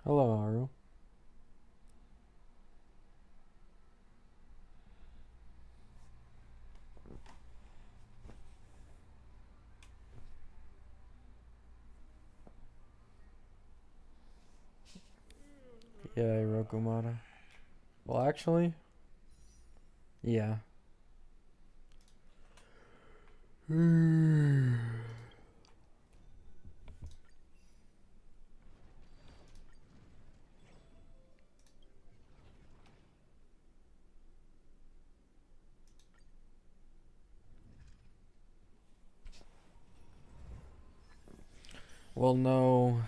Hello, Haru. Yeah, Hirokumara. Well, actually, yeah. We'll know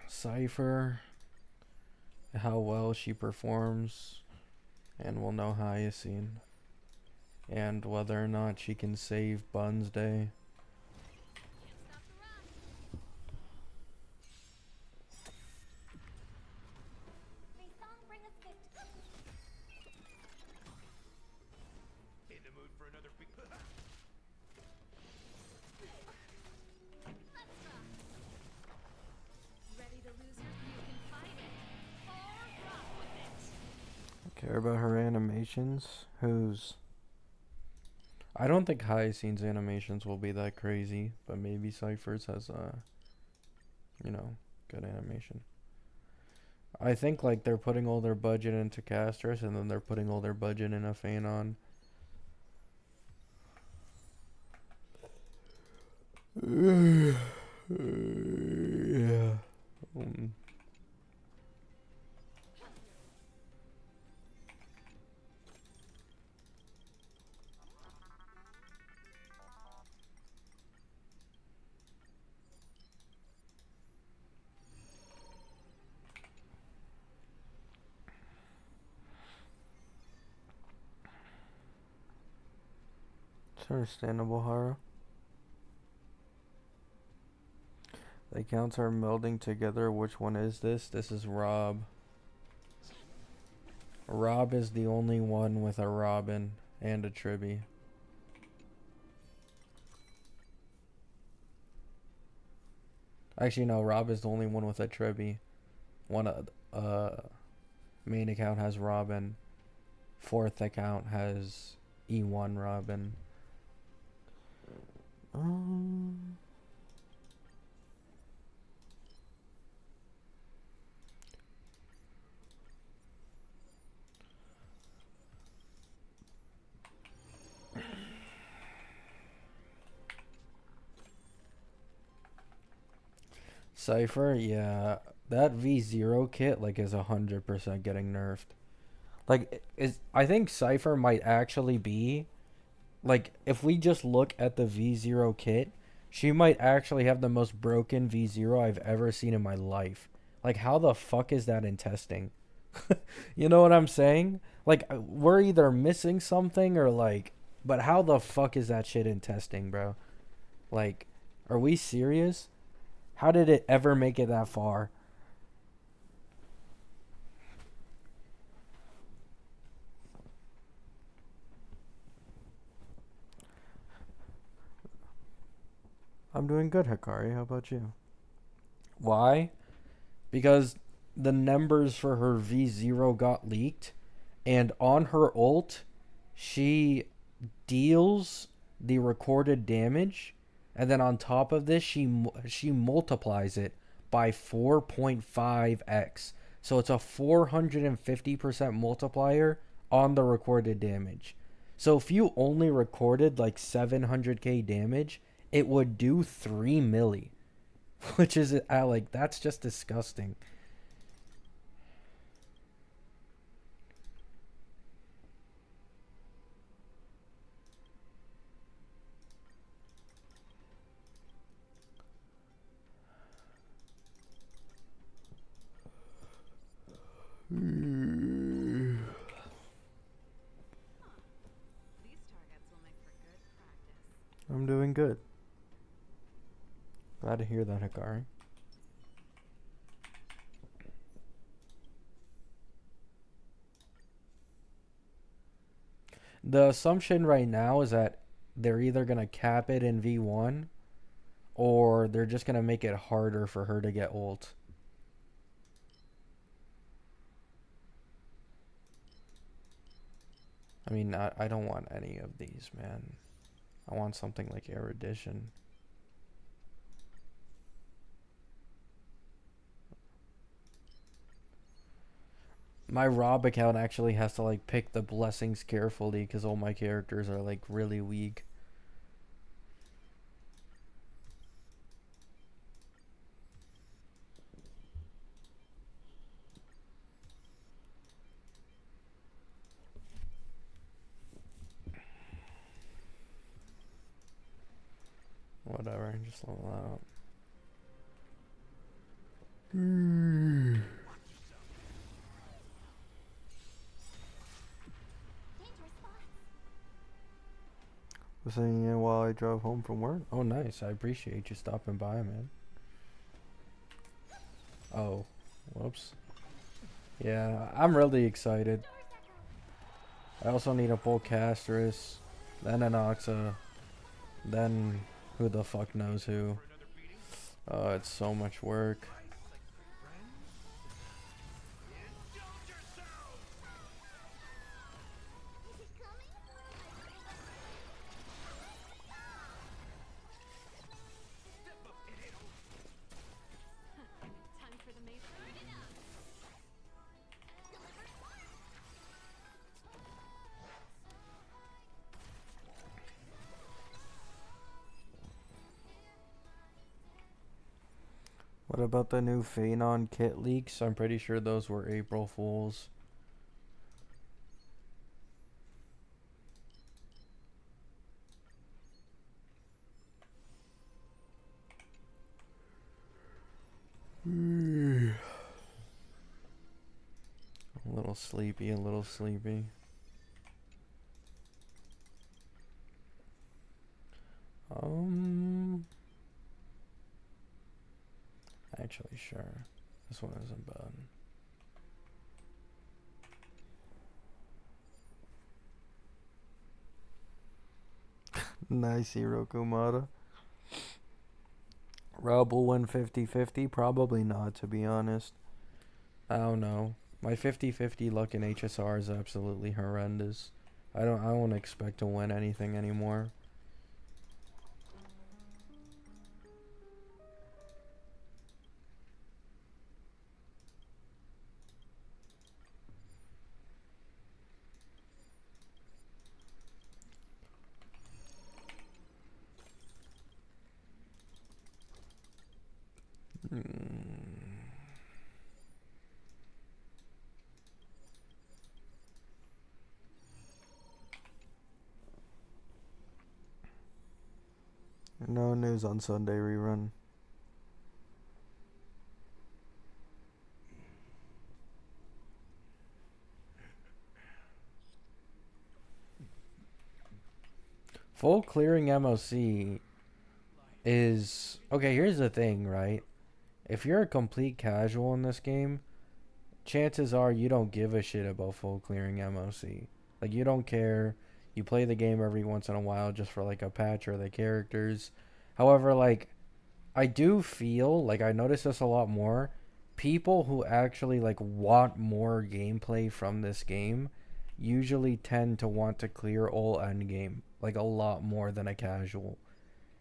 Cipher, how well she performs, and we'll know Hyacinth, and whether or not she can save Bun's day. Care about her animations? Whose? I don't think Hyacinth's animations will be that crazy, but maybe Cypher's has good animation. I think like they're putting all their budget into casters and then they're putting all their budget in a Phanon. Yeah. It's understandable, Hara. The accounts are melding together. Which one is this? This is Rob. Rob is the only one with a Robin and a Tribby. Actually, no, Rob is the only one with a Tribby. One main account has Robin. Fourth account has E1 Robin. Um, Cipher, yeah, that V0 kit like is 100% getting nerfed. Like I think Cipher might actually be like if we just look at the V0 kit, she might actually have the most broken V0 I've ever seen in my life. Like how the fuck is that in testing? You know what I'm saying? Like we're either missing something or like but how the fuck is that shit in testing, bro? Like are we serious? How did it ever make it that far? I'm doing good, Hikari. How about you? Why? Because the numbers for her V0 got leaked, and on her ult, she deals the recorded damage, and then on top of this, she multiplies it by 4.5x. So it's a 450% multiplier on the recorded damage. So if you only recorded like 700k damage, it would do 3 milli, which is like that's just disgusting. I'm doing good. Glad to hear that, Hikari. The assumption right now is that they're either going to cap it in V1 or they're just going to make it harder for her to get ult. I mean, I don't want any of these, man. I want something like erudition. My Rob account actually has to like pick the blessings carefully because all my characters are like really weak. Whatever, just level that up. Was saying yeah while I drove home from work. Oh, nice. I appreciate you stopping by, man. Oh, whoops. Yeah, I'm really excited. I also need a pull Castris, then Anoxa, then who the fuck knows who. Oh, it's so much work. What about the new Phanon kit leaks? I'm pretty sure those were April Fools. A little sleepy, a little sleepy. Actually, sure. This one isn't bad. Nice, Hirokumada. Rob will win 50-50? Probably not, to be honest. I don't know. My 50-50 luck in HSR is absolutely horrendous. I don't expect to win anything anymore. No news on Sunday rerun. Full clearing MOC is... Okay, here's the thing, right? If you're a complete casual in this game, chances are you don't give a shit about full clearing MOC. Like, you don't care. You play the game every once in a while just for, like, a patch or the characters. However, like, I do feel, like, I notice this a lot more. People who actually, like, want more gameplay from this game usually tend to want to clear all endgame. Like, a lot more than a casual.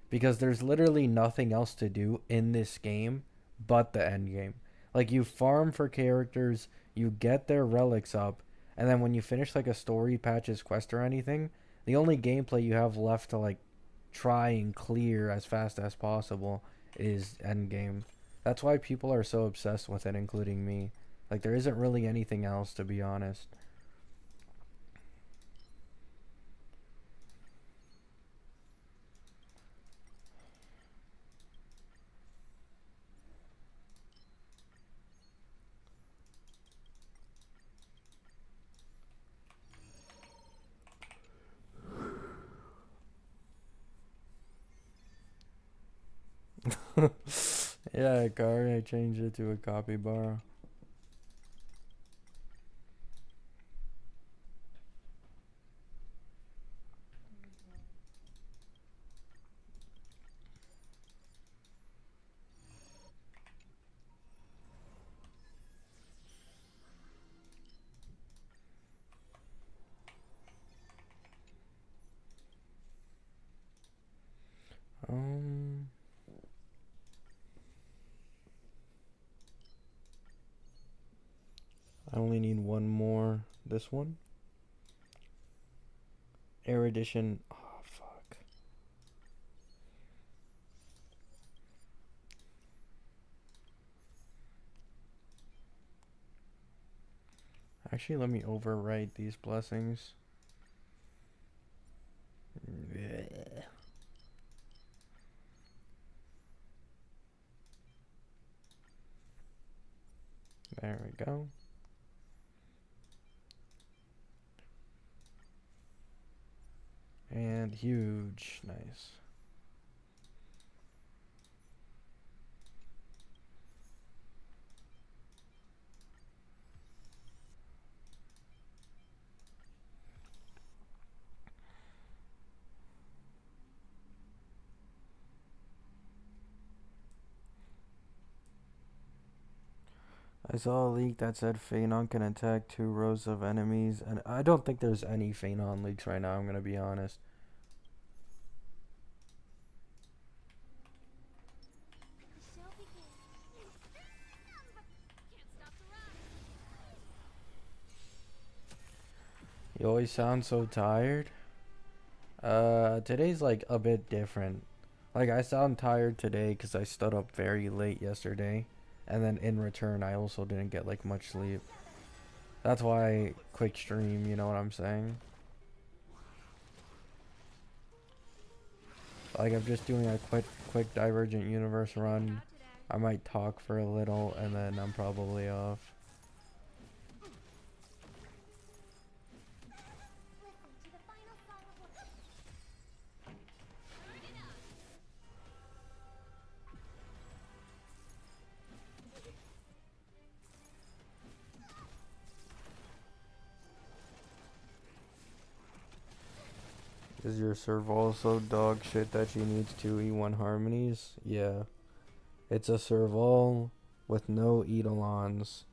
Because there's literally nothing else to do in this game but the end game. Like, you farm for characters, you get their relics up, and then when you finish like a story, patches, quest, or anything, the only gameplay you have left to like try and clear as fast as possible is end game. That's why people are so obsessed with it, including me. Like, there isn't really anything else, to be honest. Yeah, car, I changed it to a copy bar. only need one more. This one? Erudition. Oh, fuck. Actually, let me overwrite these blessings. Yeah. There we go. And huge. Nice. I saw a leak that said Phanon can attack 2 rows of enemies, and I don't think there's any Phanon leaks right now, I'm gonna be honest. You always sound so tired. Today's like a bit different. Like I sound tired today because I stood up very late yesterday, and then in return I also didn't get like much sleep. That's why quick stream, you know what I'm saying? Like I'm just doing a quick Divergent Universe run. I might talk for a little and then I'm probably off. Is your serval so dog shit that she needs 2E1 harmonies? Yeah. It's a serval with no Eidolons.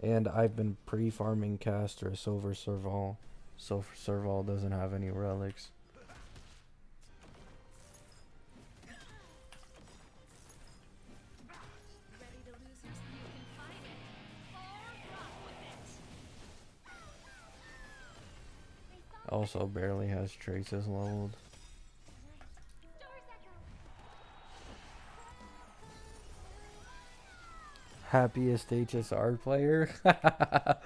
And I've been pre-farming Castress over serval. So serval doesn't have any relics. Also barely has traces leveled. Happiest HSR player? Yeah,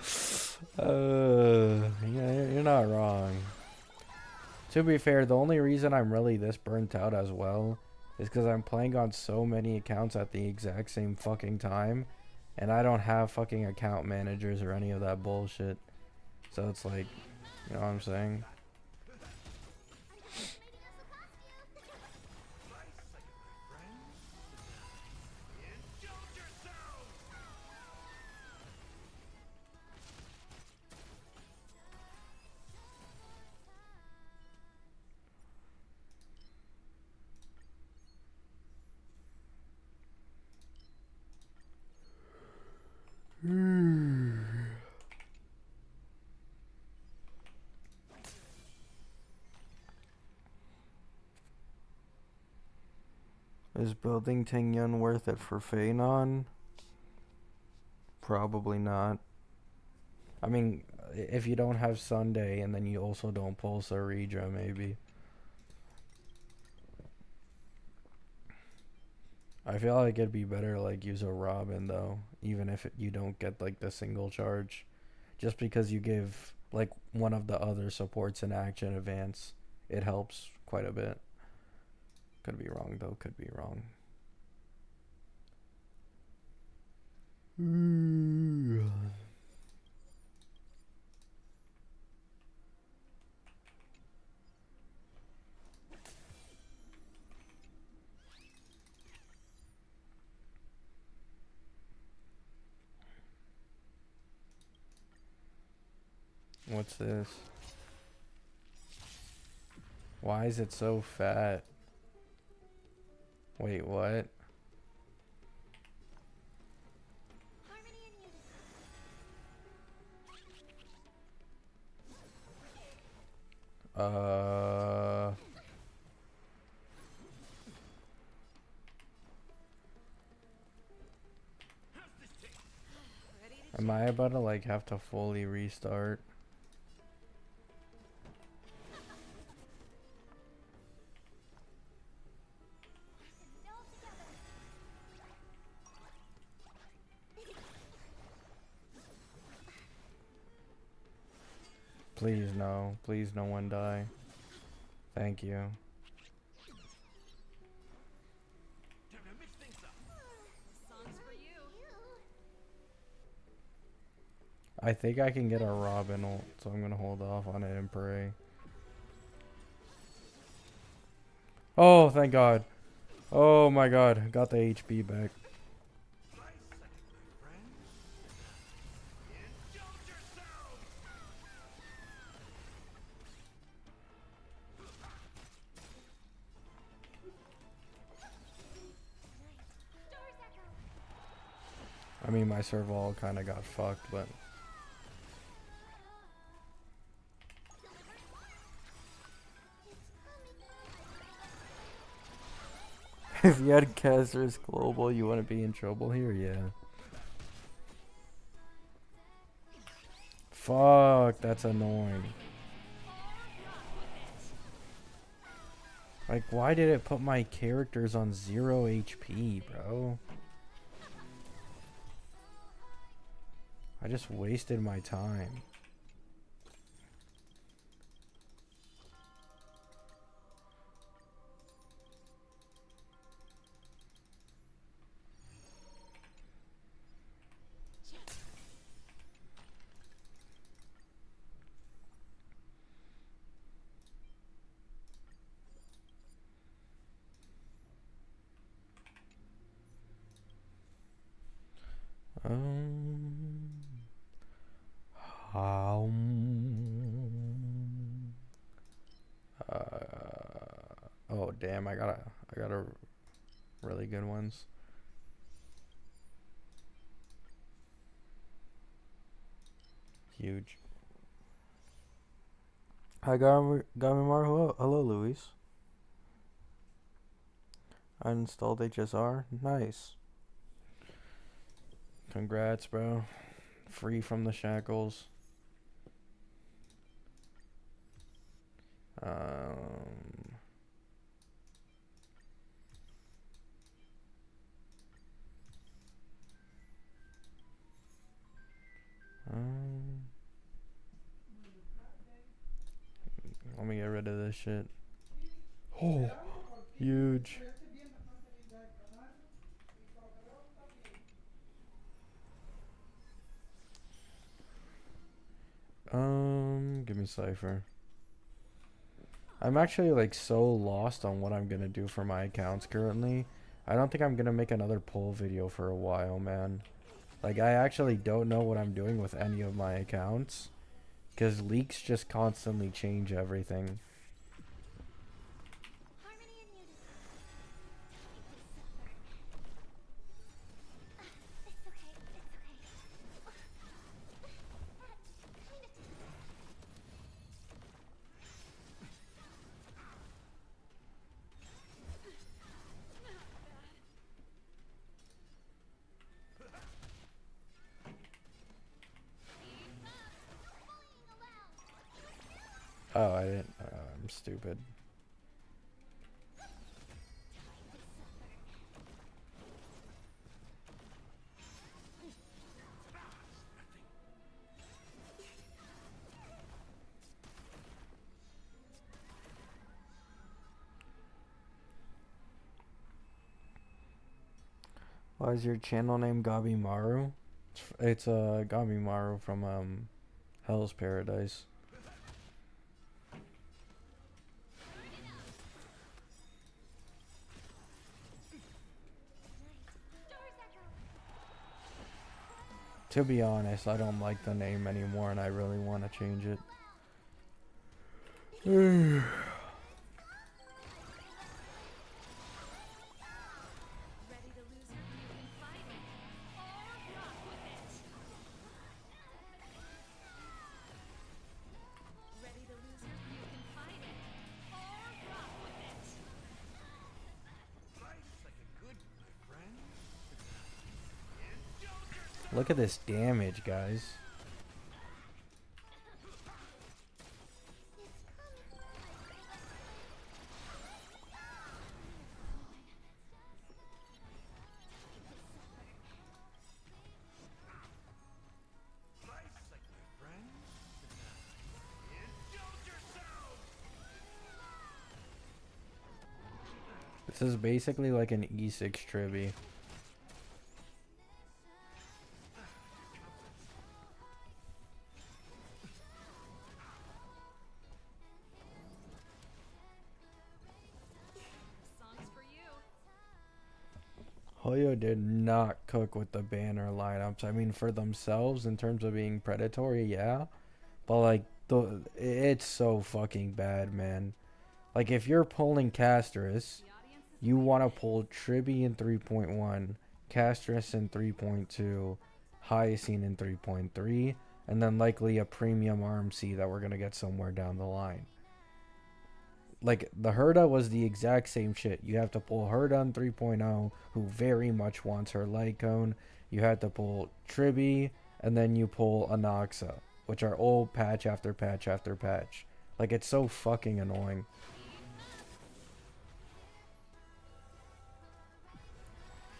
you're not wrong. To be fair, the only reason I'm really this burnt out as well is because I'm playing on so many accounts at the exact same fucking time, and I don't have fucking account managers or any of that bullshit. So it's like, you know what I'm saying? Is building Tingyun worth it for Phanon? Probably not. I mean, if you don't have Sunday and then you also don't pull Saridra, maybe. I feel like it'd be better like use a Robin though, even if you don't get like the single charge. Just because you give like one of the other supports an action advance, it helps quite a bit. Could be wrong though, could be wrong. What's this? Why is it so fat? Wait, what? Am I about to like have to fully restart? Please no. Please no one die. Thank you. I think I can get a Robin ult, so I'm gonna hold off on it and pray. Oh, thank God. Oh my God. Got the HP back. I mean, my survival kind of got fucked, but... If you had casters global, you wouldn't be in trouble here? Yeah. Fuck, that's annoying. Like, why did it put my characters on 0 HP, bro? I just wasted my time. How? Oh damn! I got a really good ones. Huge. Hi, Gamimar. Hello, Luis. I installed HSR. Nice. Congrats, bro. Free from the shackles. Um, let me get rid of this shit. Oh, huge. Give me Cipher. I'm actually like so lost on what I'm gonna do for my accounts currently. I don't think I'm gonna make another poll video for a while, man. Like, I actually don't know what I'm doing with any of my accounts, because leaks just constantly change everything. Oh, I didn't. I'm stupid. Why is your channel name Gabimaru? It's Gabimaru from Hell's Paradise. To be honest, I don't like the name anymore and I really want to change it. Look at this damage, guys. This is basically like an E6 tribby. Hoyo did not cook with the banner lineups. I mean, for themselves, in terms of being predatory, yeah. But, like, it's so fucking bad, man. Like, if you're pulling Castris, you want to pull Tribby in 3.1, Castris in 3.2, Hyacine in 3.3, and then likely a premium RMC that we're going to get somewhere down the line. Like, the Herda was the exact same shit. You have to pull Herda in 3.0, who very much wants her light cone. You had to pull Tribby, and then you pull Anoxa, which are all patch after patch after patch. Like, it's so fucking annoying.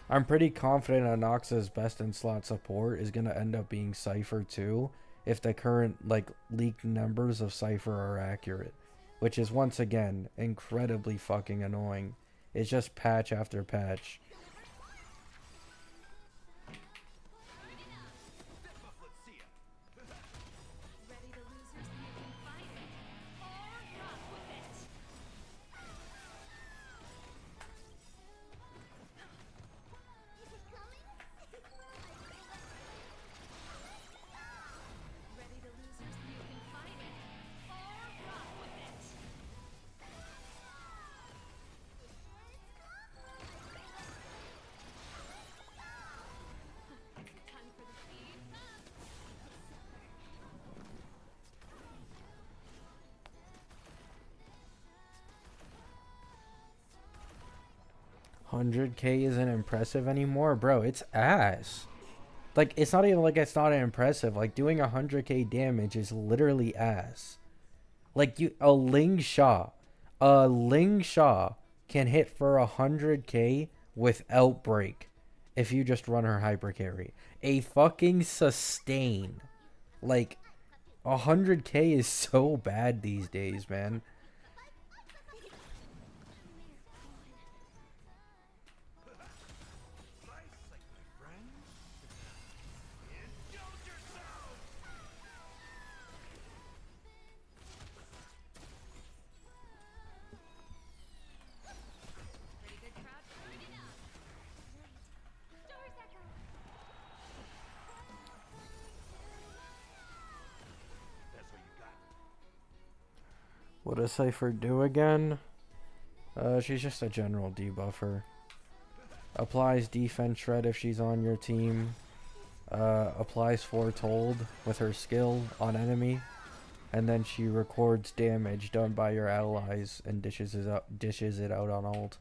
I'm pretty confident Anoxa's best in slot support is going to end up being Cipher too, if the current, like, leaked numbers of Cipher are accurate. Which is, once again, incredibly fucking annoying. It's just patch after patch. $100K isn't impressive anymore, bro. It's ass. Like, it's not even like it's not impressive. Like, doing 100K damage is literally ass. Like, a Ling Shaw can hit for 100K without break if you just run her hyper carry. A fucking sustain. Like, 100K is so bad these days, man. What does Cipher do again? She's just a general debuffer. Applies defense shred if she's on your team. Applies foretold with her skill on enemy. And then she records damage done by your allies and dishes it out on ult.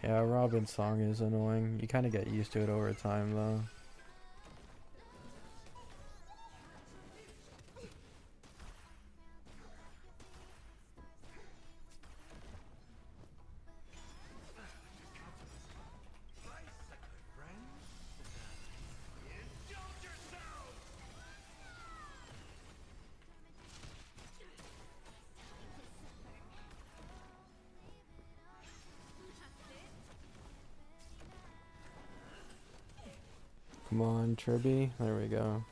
Yeah, Robin's song is annoying. You kind of get used to it over time, though. Come on, Tribby. There we go.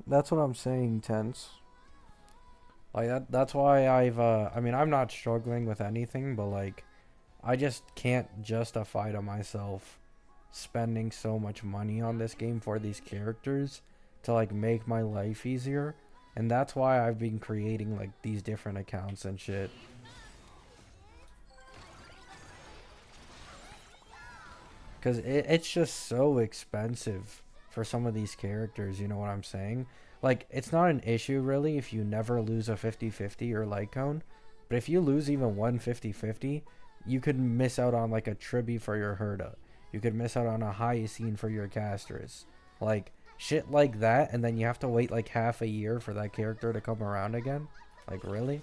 That's what I'm saying, tense. Like that's why I mean, I'm not struggling with anything, but like I just can't justify to myself spending so much money on this game for these characters to like make my life easier. And that's why I've been creating like these different accounts and shit. Cuz it's just so expensive for some of these characters, you know what I'm saying? Like it's not an issue really if you never lose a 50-50 or light cone, but if you lose even one 50-50, you could miss out on like a tribute for your Herda. You could miss out on a high scene for your casters. Like shit like that, and then you have to wait like half a year for that character to come around again. Like really?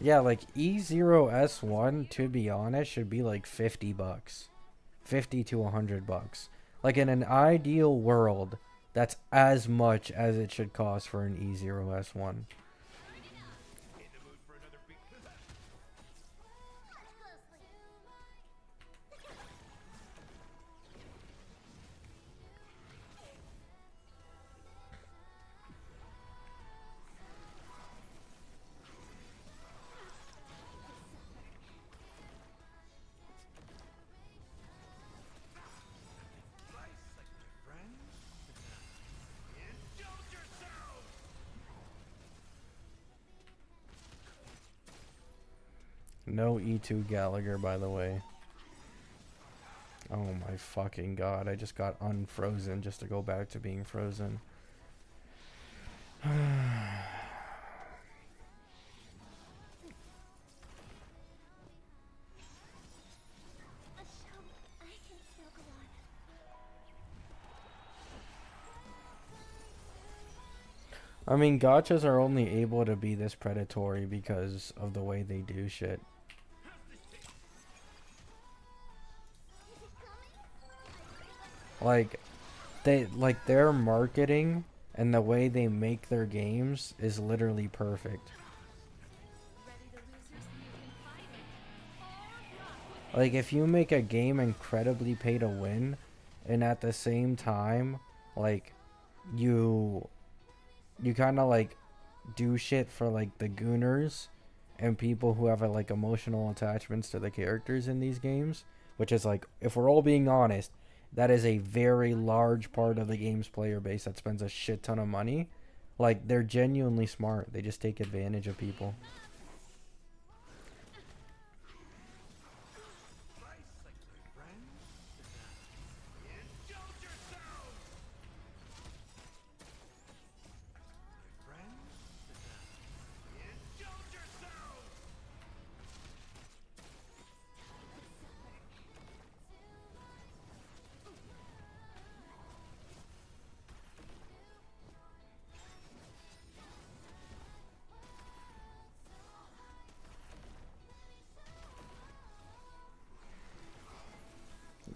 Yeah, like E0S1 to be honest should be like 50 bucks. 50 to 100 bucks. Like in an ideal world, that's as much as it should cost for an E0S1. No E2 Gallagher, by the way. Oh my fucking god, I just got unfrozen just to go back to being frozen. I mean, gachas are only able to be this predatory because of the way they do shit. Like, their marketing and the way they make their games is literally perfect. Like if you make a game incredibly pay to win and at the same time like you you kind of like do shit for like the gooners and people who have like emotional attachments to the characters in these games, which is like if we're all being honest, that is a very large part of the game's player base that spends a shit ton of money. Like they're genuinely smart. They just take advantage of people.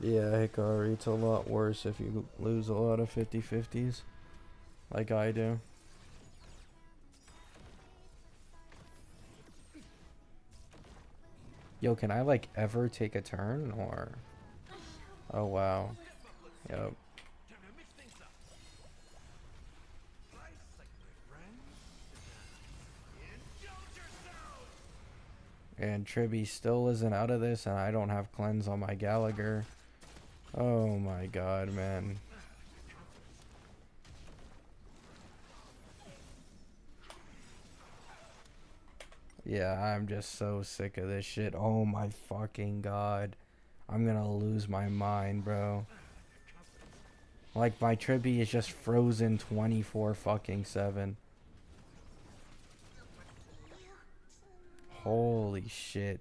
Yeah, Hikari, it's a lot worse if you lose a lot of 50-50s, like I do. Yo, can I like ever take a turn or? Oh wow. Yep. And Tribby still isn't out of this, and I don't have cleanse on my Gallagher. Oh my god, man. Yeah, I'm just so sick of this shit. Oh my fucking god. I'm gonna lose my mind, bro. Like, my Tribby is just frozen 24 fucking 7. Holy shit.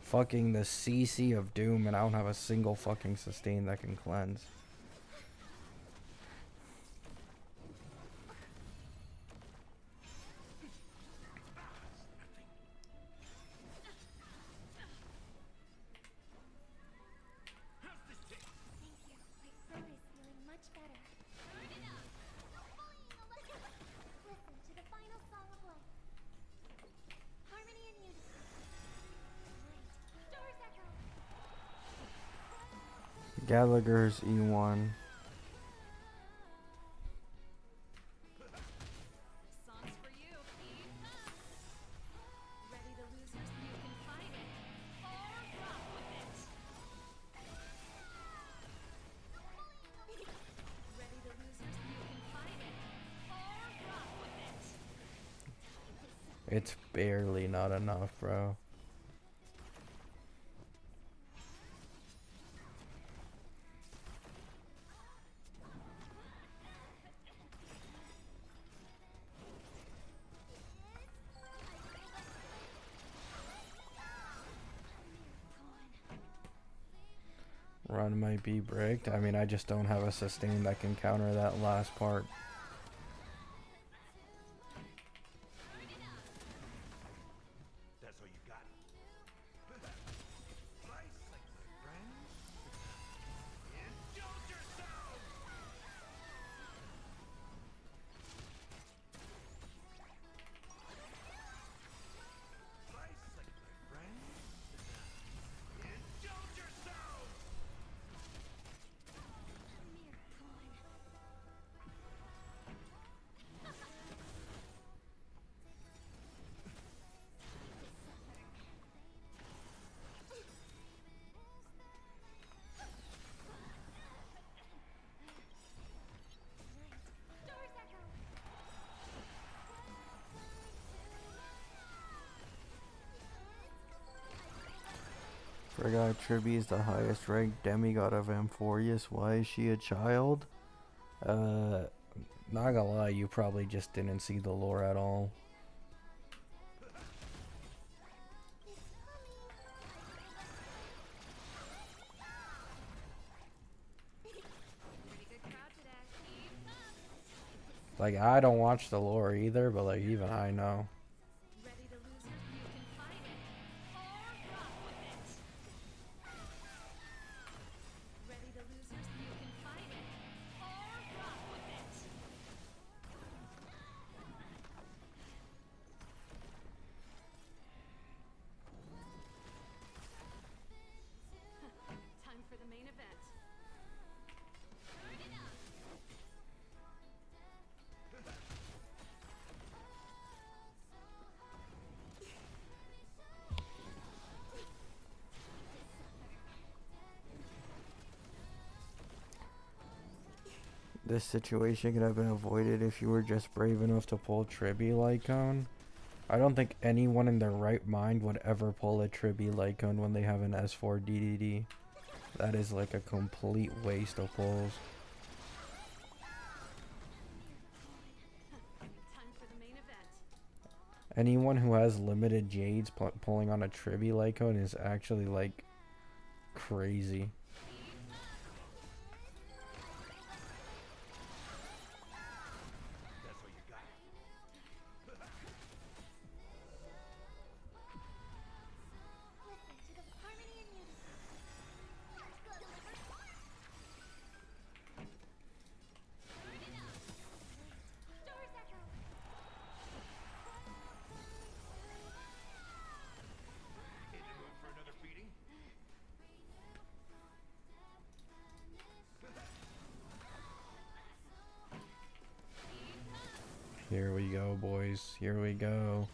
Fucking the CC of Doom, and I don't have a single fucking sustain that can cleanse. Gallagher's E1. It's barely not enough, bro. Run might be bricked. I mean, I just don't have a sustain that can counter that last part. Forgot Tribby is the highest ranked demigod of Amphorius. Why is she a child? Not gonna lie, you probably just didn't see the lore at all. Like, I don't watch the lore either, but like, even I know. This situation could have been avoided if you were just brave enough to pull Tribby Lycone. I don't think anyone in their right mind would ever pull a Tribby Lycone when they have an S4 DDD. That is like a complete waste of pulls. Anyone who has limited Jades pulling on a Tribby Lycone is actually like crazy. Here we go, boys. Here we go.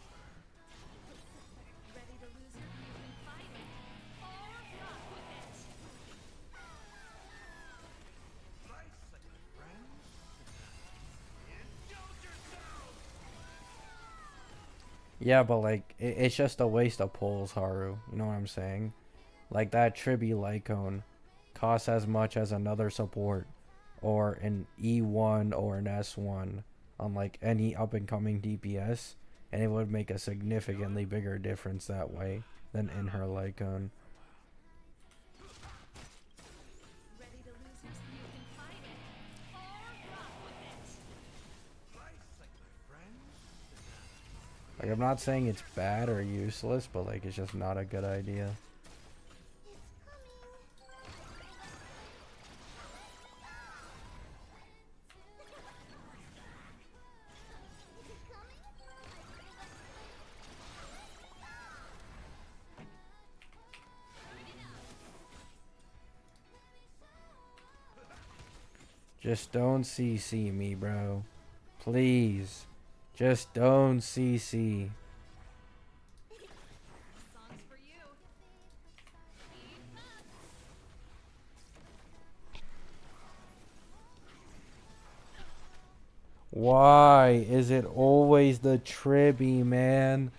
Yeah, but like, it's just a waste of pulls, Haru. You know what I'm saying? Like, that Tribby Lycone costs as much as another support, or an E1 or an S1 on like any up and coming DPS, and it would make a significantly bigger difference that way than in her Lycone. Like, I'm not saying it's bad or useless, but like, it's just not a good idea. Just don't CC me, bro. Please. Just don't CC. Why is it always the Tribby, man?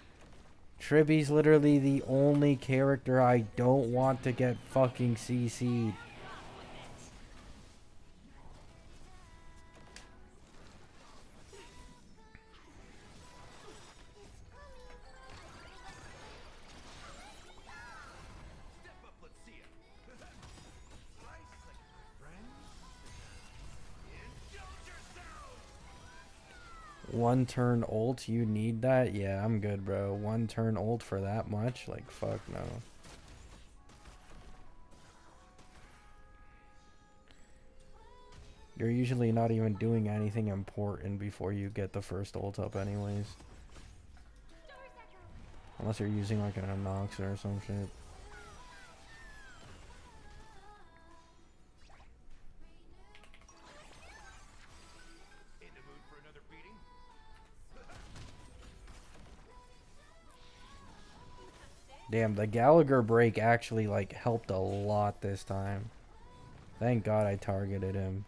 Tribby's literally the only character I don't want to get fucking CC'd. One turn ult, you need that? Yeah, I'm good, bro. One turn ult for that much? Like, fuck no. You're usually not even doing anything important before you get the first ult up anyways. Unless you're using like an Anoxa or some shit. Damn, the Gallagher break actually like helped a lot this time. Thank God I targeted him.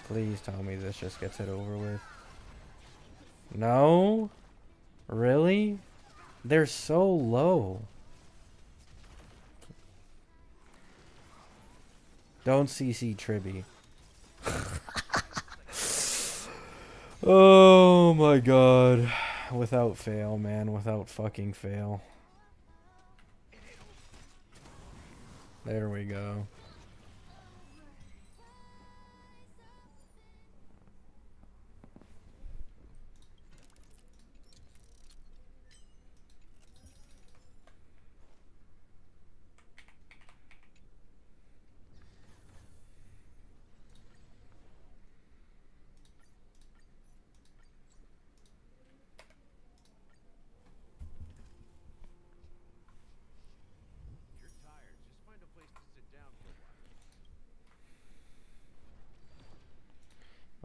Please tell me this just gets it over with. No? Really? They're so low. Don't CC Tribby. Oh my god. Without fail, man. Without fucking fail. There we go.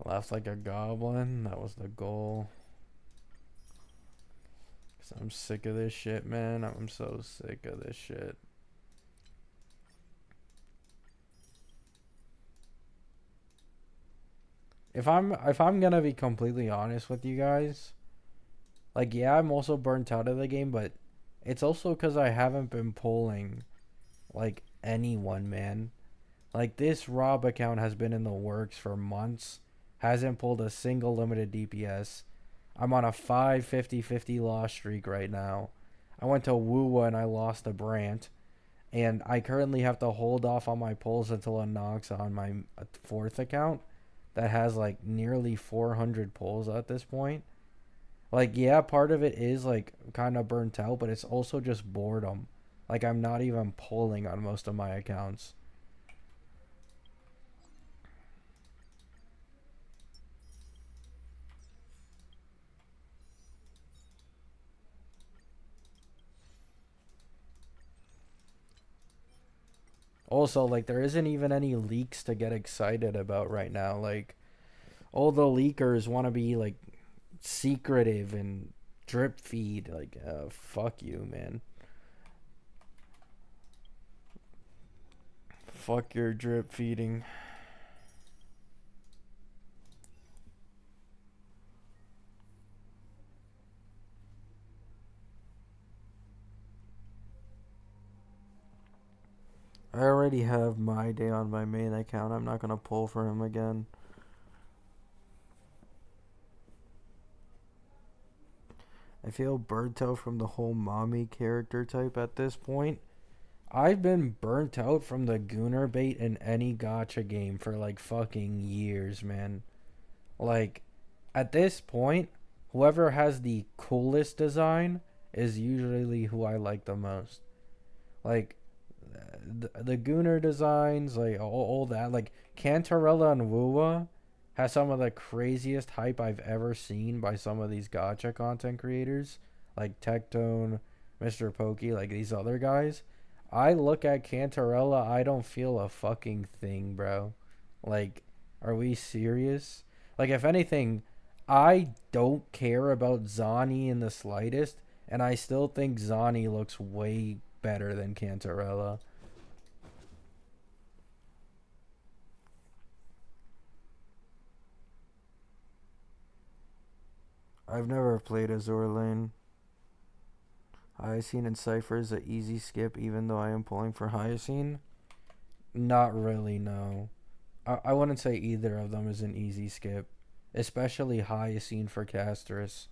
Laughed like a goblin. That was the goal. Cause I'm sick of this shit, man. I'm so sick of this shit. If I'm gonna be completely honest with you guys, like yeah, I'm also burnt out of the game, but it's also because I haven't been pulling like anyone, man. Like this Rob account has been in the works for months. Hasn't pulled a single limited DPS. I'm on a 5-50-50 loss streak right now. I went to Woowa and I lost to Brant. And I currently have to hold off on my pulls until Anoxa on my fourth account that has like nearly 400 pulls at this point. Like, yeah, part of it is like kind of burnt out, but it's also just boredom. Like, I'm not even pulling on most of my accounts. Also, like, there isn't even any leaks to get excited about right now. Like, all the leakers want to be, like, secretive and drip feed. Like, fuck you, man. Fuck your drip feeding. I already have my day on my main account. I'm not gonna pull for him again. I feel burnt out from the whole mommy character type at this point. I've been burnt out from the Gooner bait in any gacha game for like fucking years, man. Like, at this point, whoever has the coolest design is usually who I like the most. Like, the Gunner designs, like all that, like Cantarella and Wua has some of the craziest hype I've ever seen by some of these Gacha content creators, like Tectone, Mr. Pokey, like these other guys. I look at Cantarella, I don't feel a fucking thing, bro. Like, are we serious? Like, if anything, I don't care about Zani in the slightest, and I still think Zani looks way better than Cantarella. I've never played Azur Lane. Hyacine and Cipher is an easy skip, even though I am pulling for Hyacine. Not really, no. I wouldn't say either of them is an easy skip, especially Hyacine for Castris.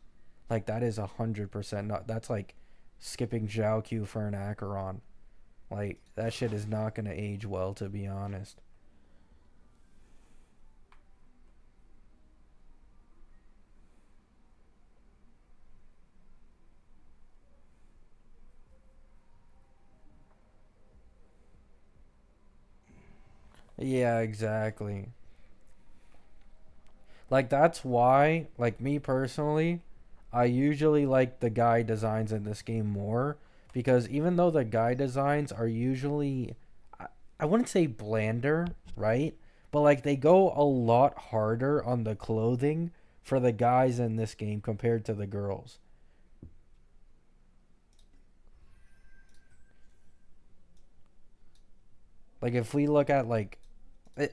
Like that is 100% not. That's like skipping Zhao Q for an Acheron. Like that shit is not gonna age well, to be honest. Yeah, exactly. Like that's why, like me personally, I usually like the guy designs in this game more because even though the guy designs are usually I, I wouldn't say blander, right? But like they go a lot harder on the clothing for the guys in this game compared to the girls. Like if we look at like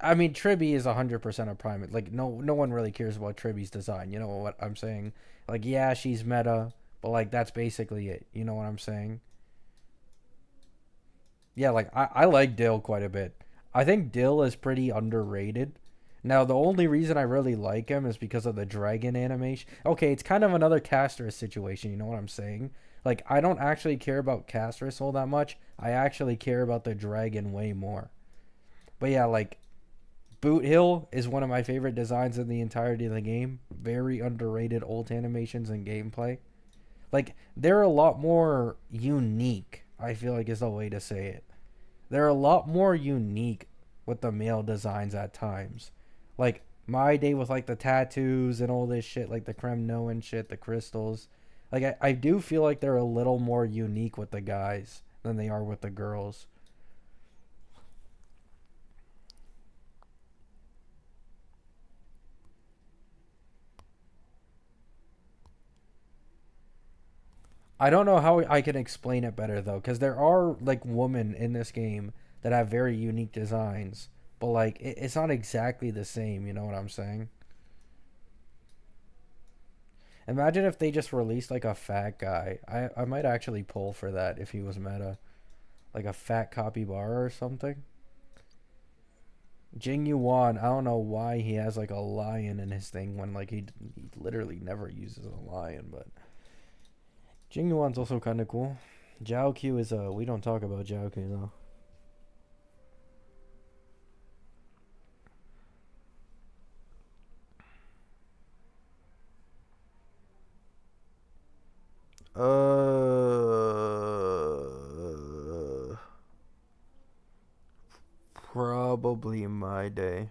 I mean, Tribby is 100% a primate. Like, no one really cares about Tribby's design. You know what I'm saying? Like, yeah, she's meta, but like that's basically it. You know what I'm saying? Yeah, like I like Dill quite a bit. I think Dill is pretty underrated. Now, the only reason I really like him is because of the dragon animation. Okay, it's kind of another Castris situation. You know what I'm saying? Like, I don't actually care about Castris all that much. I actually care about the dragon way more. But yeah, like Boot Hill is one of my favorite designs in the entirety of the game. Very underrated ult animations and gameplay. Like they're a lot more unique. I feel like is the way to say it. They're a lot more unique with the male designs at times. Like my day with like the tattoos and all this shit, like the creme and shit, the crystals. Like I do feel like they're a little more unique with the guys than they are with the girls. I don't know how I can explain it better though, because there are like women in this game that have very unique designs, but like it's not exactly the same. You know what I'm saying? Imagine if they just released like a fat guy. I might actually pull for that if he was meta, like a fat copy bar or something. Jing Yuan, I don't know why he has like a lion in his thing when like he literally never uses a lion, but Jing Yuan's also kind of cool. Zhao Q is we don't talk about Zhao Q though. Uh, Probably my day.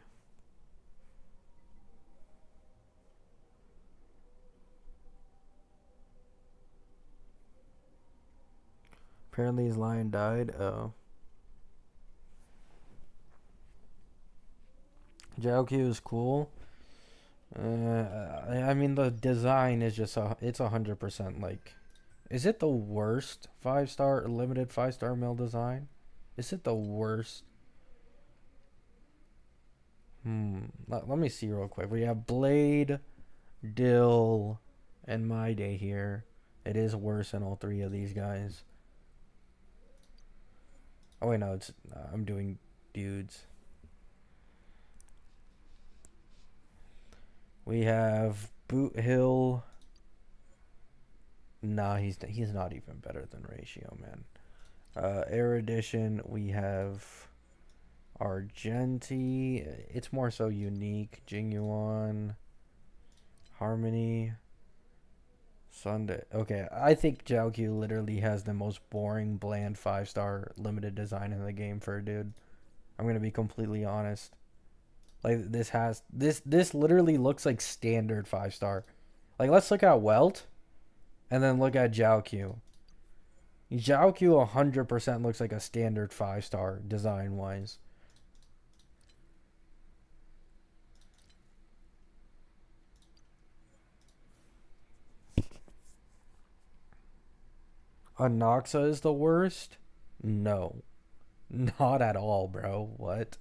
Apparently his lion died. Oh, Q is cool. I mean the design is just it's 100% like. Is it the worst 5 star limited 5 star mill design? Is it the worst? Let me see real quick. We have Blade, Dill, and My Day here. It is worse than all three of these guys. Oh wait, no, it's I'm doing dudes. We have Boot Hill. Nah, he's not even better than Ratio, man. Erudition, we have Argenti. It's more so unique. Jingyuan. Harmony. Sunday. Okay, I think Jiaoqiu literally has the most boring, bland 5-star limited design in the game for a dude. I'm gonna be completely honest. Like this literally looks like standard 5-star. Like let's look at Welt and then look at Jiaoqiu. Jiaoqiu 100% looks like a standard 5-star design wise. Anoxa is the worst? No. Not at all, bro. What?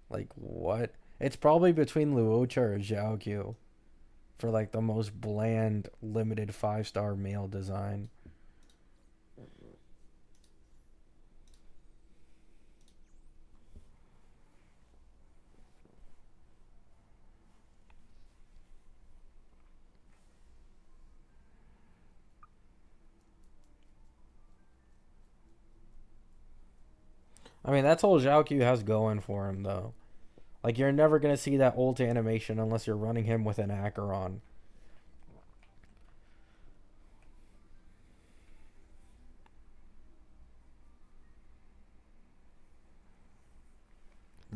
Like, what? It's probably between Luocha or Xiaoqiu for, like, the most bland, limited 5-star male design. I mean, that's all Xiaoqiu has going for him, though. Like, you're never going to see that ult animation unless you're running him with an Acheron.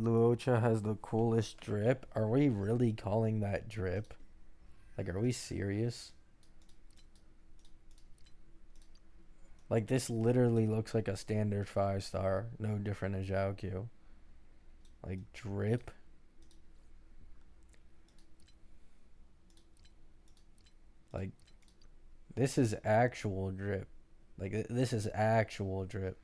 Luocha has the coolest drip. Are we really calling that drip? Like, are we serious? Like, this literally looks like a standard 5-star. No different than Xiaoqiu. Like, drip. Like, this is actual drip. Like, this is actual drip.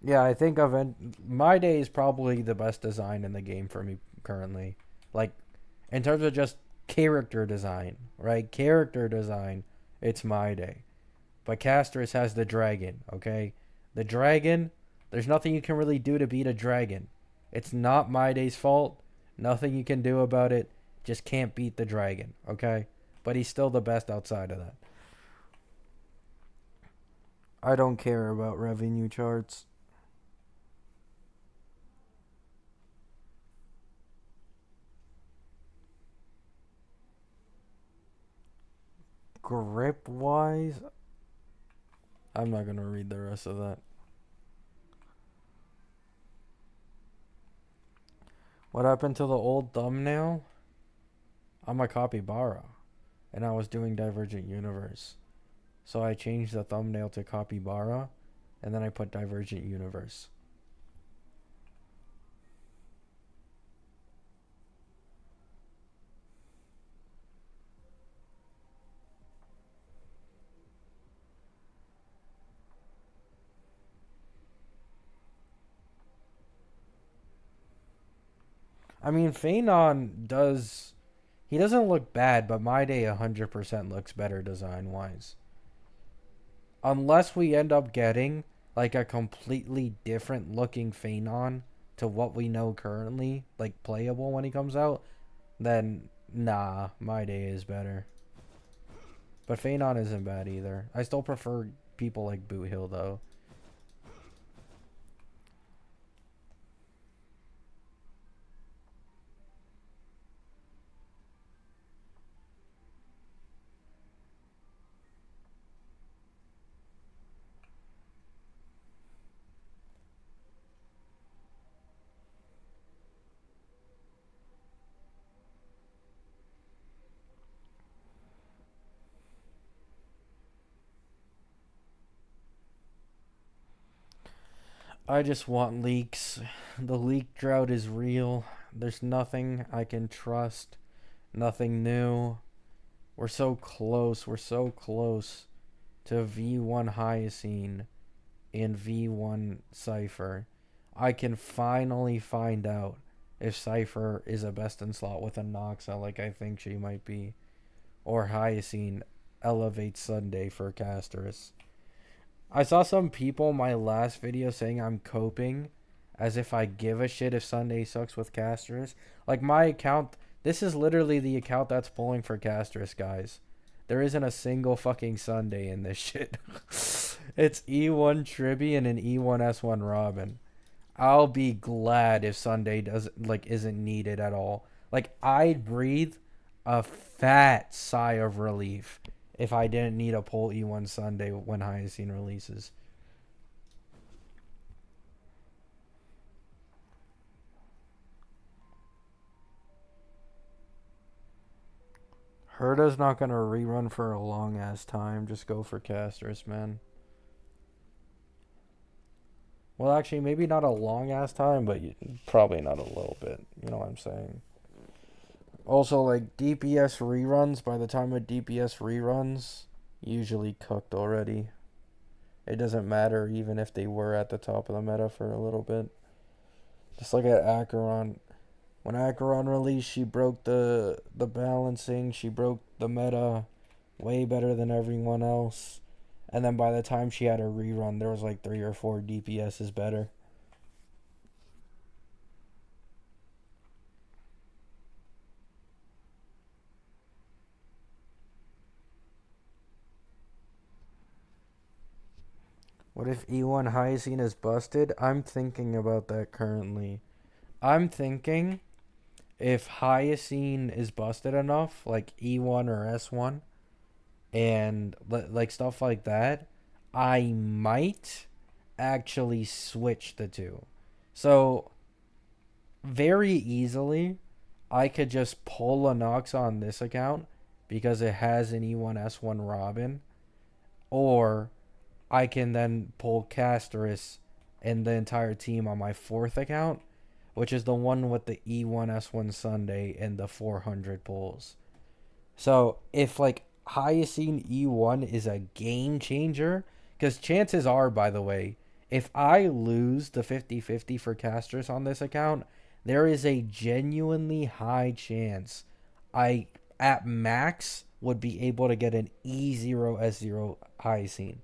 Yeah, I think my day is probably the best design in the game for me currently. Like, in terms of just character design, right? Character design, it's my day. But Castris has the dragon, okay? The dragon, there's nothing you can really do to beat a dragon. It's not my day's fault. Nothing you can do about it. Just can't beat the dragon, okay? But he's still the best outside of that. I don't care about revenue charts. Grip wise, I'm not gonna read the rest of that. What happened to the old thumbnail? I'm a capybara, and I was doing Divergent Universe. So I changed the thumbnail to capybara, and then I put Divergent Universe. I mean, Phanon does. He doesn't look bad, but my day 100% looks better design wise. Unless we end up getting like a completely different looking Phanon to what we know currently, like playable when he comes out, then nah, my day is better. But Phanon isn't bad either. I still prefer people like Boot Hill though. I just want leaks. The leak drought is real. There's nothing I can trust. Nothing new. We're so close. We're so close to V1 Hyacine and V1 Cipher. I can finally find out if Cipher is a best in slot with Anoxa like I think she might be. Or Hyacine elevates Sunday for Castris. I saw some people in my last video saying I'm coping as if I give a shit if Sunday sucks with Castris. Like my account, this is literally the account that's pulling for Castris, guys. There isn't a single fucking Sunday in this shit. It's E1 Tribby and an E1 S1 Robin. I'll be glad if Sunday doesn't like isn't needed at all. Like I'd breathe a fat sigh of relief if I didn't need a pull E1 Sunday when Hyacine releases. Herda's not gonna rerun for a long ass time. Just go for casters, man. Well, actually, maybe not a long ass time, but probably not a little bit. You know what I'm saying? Also, like DPS reruns, by the time of DPS reruns, usually cooked already. It doesn't matter even if they were at the top of the meta for a little bit. Just look at Acheron. When Acheron released, she broke the balancing. She broke the meta way better than everyone else. And then by the time she had a rerun, there was like 3 or 4 DPSs better. What if E1 Hyacine is busted? I'm thinking about that currently. I'm thinking if Hyacine is busted enough, like E1 or S1, and like stuff like that, I might actually switch the two. So very easily, I could just pull Anoxa on this account because it has an E1 S1 Robin, or I can then pull Casterus and the entire team on my fourth account, which is the one with the E1 S1 Sunday and the 400 pulls. So if like Hyacine E1 is a game changer, because chances are, by the way, if I lose the 50-50 for casters on this account, there is a genuinely high chance I, at max, would be able to get an E0 S0 Hyacine.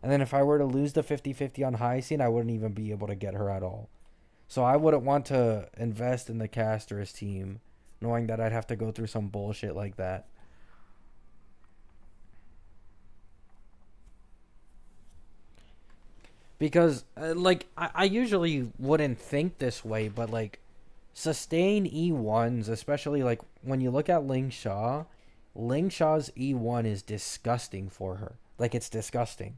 And then if I were to lose the 50-50 on Hyacine, I wouldn't even be able to get her at all. So I wouldn't want to invest in the casters team, knowing that I'd have to go through some bullshit like that. Because like I usually wouldn't think this way, but like sustain E1s, especially like when you look at Ling Shaw's E1 is disgusting for her. Like it's disgusting.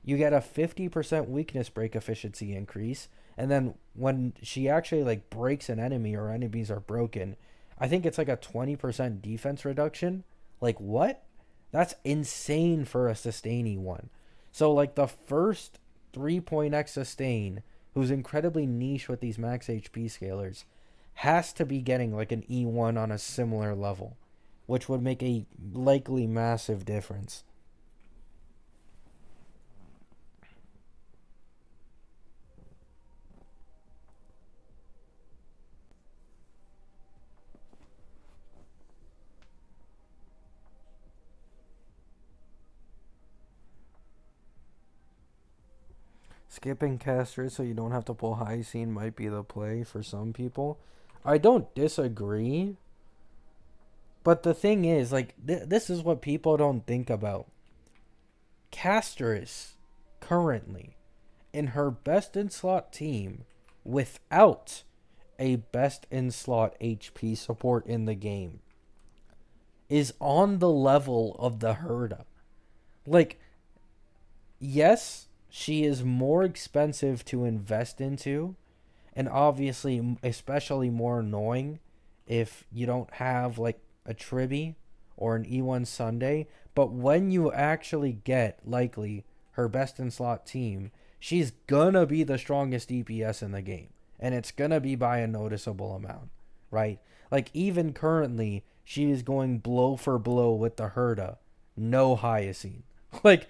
You get a 50% weakness break efficiency increase, and then when she actually like breaks an enemy or enemies are broken, I think it's like a 20% defense reduction. Like what? That's insane for a sustain E1. So like the first 3.x sustain, who's incredibly niche with these max HP scalers, has to be getting like an E1 on a similar level, which would make a likely massive difference. Skipping casters so you don't have to pull high scene might be the play for some people. I don't disagree, but the thing is, like, this is what people don't think about. Caster's currently in her best in slot team without a best in slot HP support in the game is on the level of the Herda. Like, yes, she is more expensive to invest into, and obviously, especially more annoying if you don't have like a Tribby or an E1 Sunday. But when you actually get likely her best in slot team, she's gonna be the strongest DPS in the game, and it's gonna be by a noticeable amount, right? Like even currently, she is going blow for blow with the Herda, no Hyacine. Like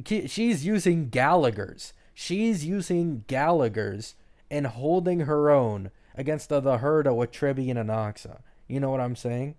she's using Gallagher's. She's using Gallagher's and holding her own against the Herda with Tribby and Anoxa. You know what I'm saying?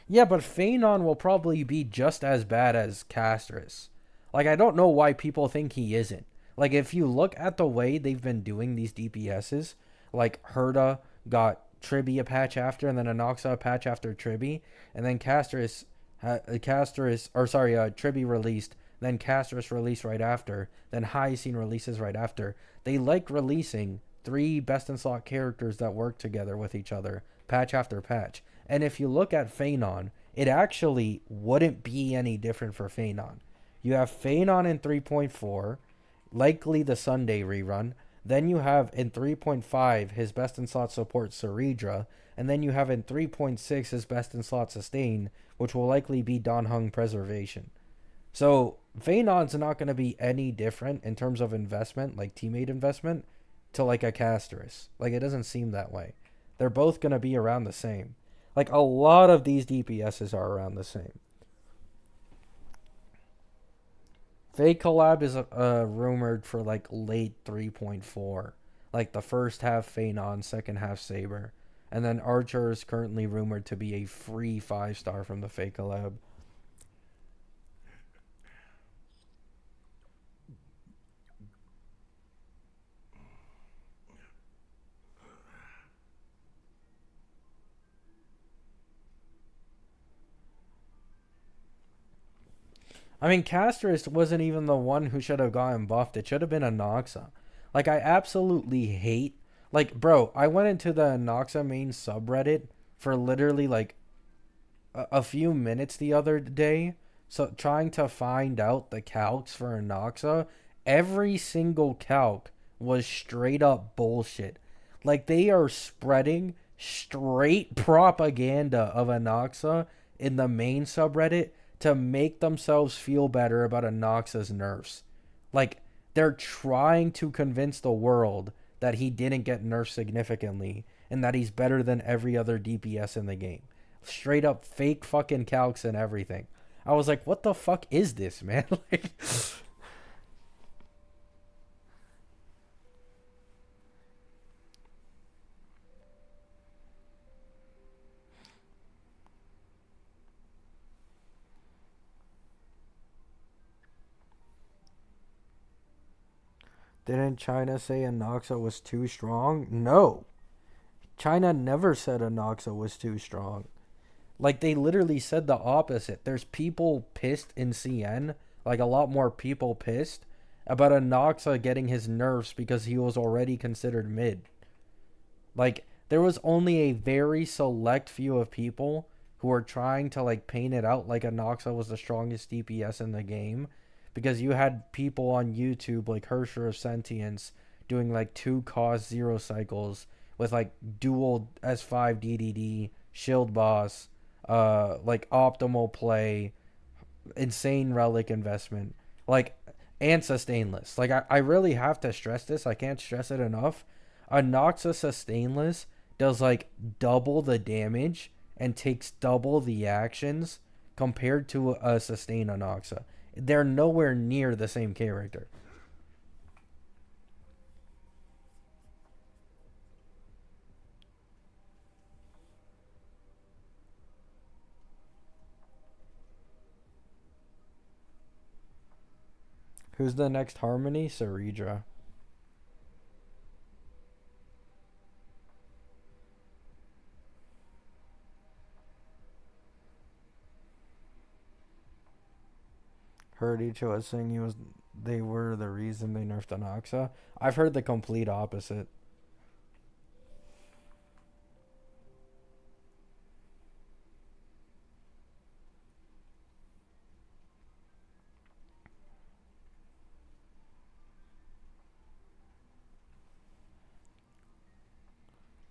Yeah, but Phanon will probably be just as bad as Castris. Like, I don't know why people think he isn't. Like if you look at the way they've been doing these DPSs, like Herda got Tribby a patch after, and then Anoxa a patch after Tribby, and then Tribby released, then Casterus released right after, then Hyacine releases right after. They like releasing three best in slot characters that work together with each other, patch after patch. And if you look at Phanon, it actually wouldn't be any different for Phanon. You have Phanon in 3.4, likely the Sunday rerun. Then you have in 3.5 his best in slot support Ceridra, and then you have in 3.6 his best in slot sustain, which will likely be Dan Heng Preservation. So Phanon's not going to be any different in terms of investment, like teammate investment, to like a Casterus. Like it doesn't seem that way. They're both going to be around the same. Like a lot of these DPSs are around the same. Fake collab is rumored for like late 3.4. Like the first half Phanon, second half Saber. And then Archer is currently rumored to be a free 5-star from the fake collab. I mean, Casterist wasn't even the one who should have gotten buffed. It should have been Anoxa. Like, I absolutely hate. Like, bro, I went into the Anoxa main subreddit for literally like a few minutes the other day. So, trying to find out the calcs for Anoxa. Every single calc was straight up bullshit. Like, they are spreading straight propaganda of Anoxa in the main subreddit to make themselves feel better about Anoxa's nerfs. Like, they're trying to convince the world that he didn't get nerfed significantly and that he's better than every other DPS in the game. Straight up fake fucking calcs and everything. I was like, what the fuck is this, man? Like, didn't China say Anoxa was too strong? No. China never said Anoxa was too strong. Like, they literally said the opposite. There's people pissed in CN, like a lot more people pissed about Anoxa getting his nerfs because he was already considered mid. Like, there was only a very select few of people who were trying to like paint it out like Anoxa was the strongest DPS in the game, because you had people on YouTube like Hersher of Sentience doing like 2 cost 0 cycles with like dual S5 DDD, shield boss, like optimal play, insane relic investment, like, and sustainless. Like, I really have to stress this. I can't stress it enough. A Noxa sustainless does like double the damage and takes double the actions compared to a sustain Anoxa. They're nowhere near the same character. Who's the next Harmony? Ceridra. Heard each was saying they were the reason they nerfed Anoxa. I've heard the complete opposite.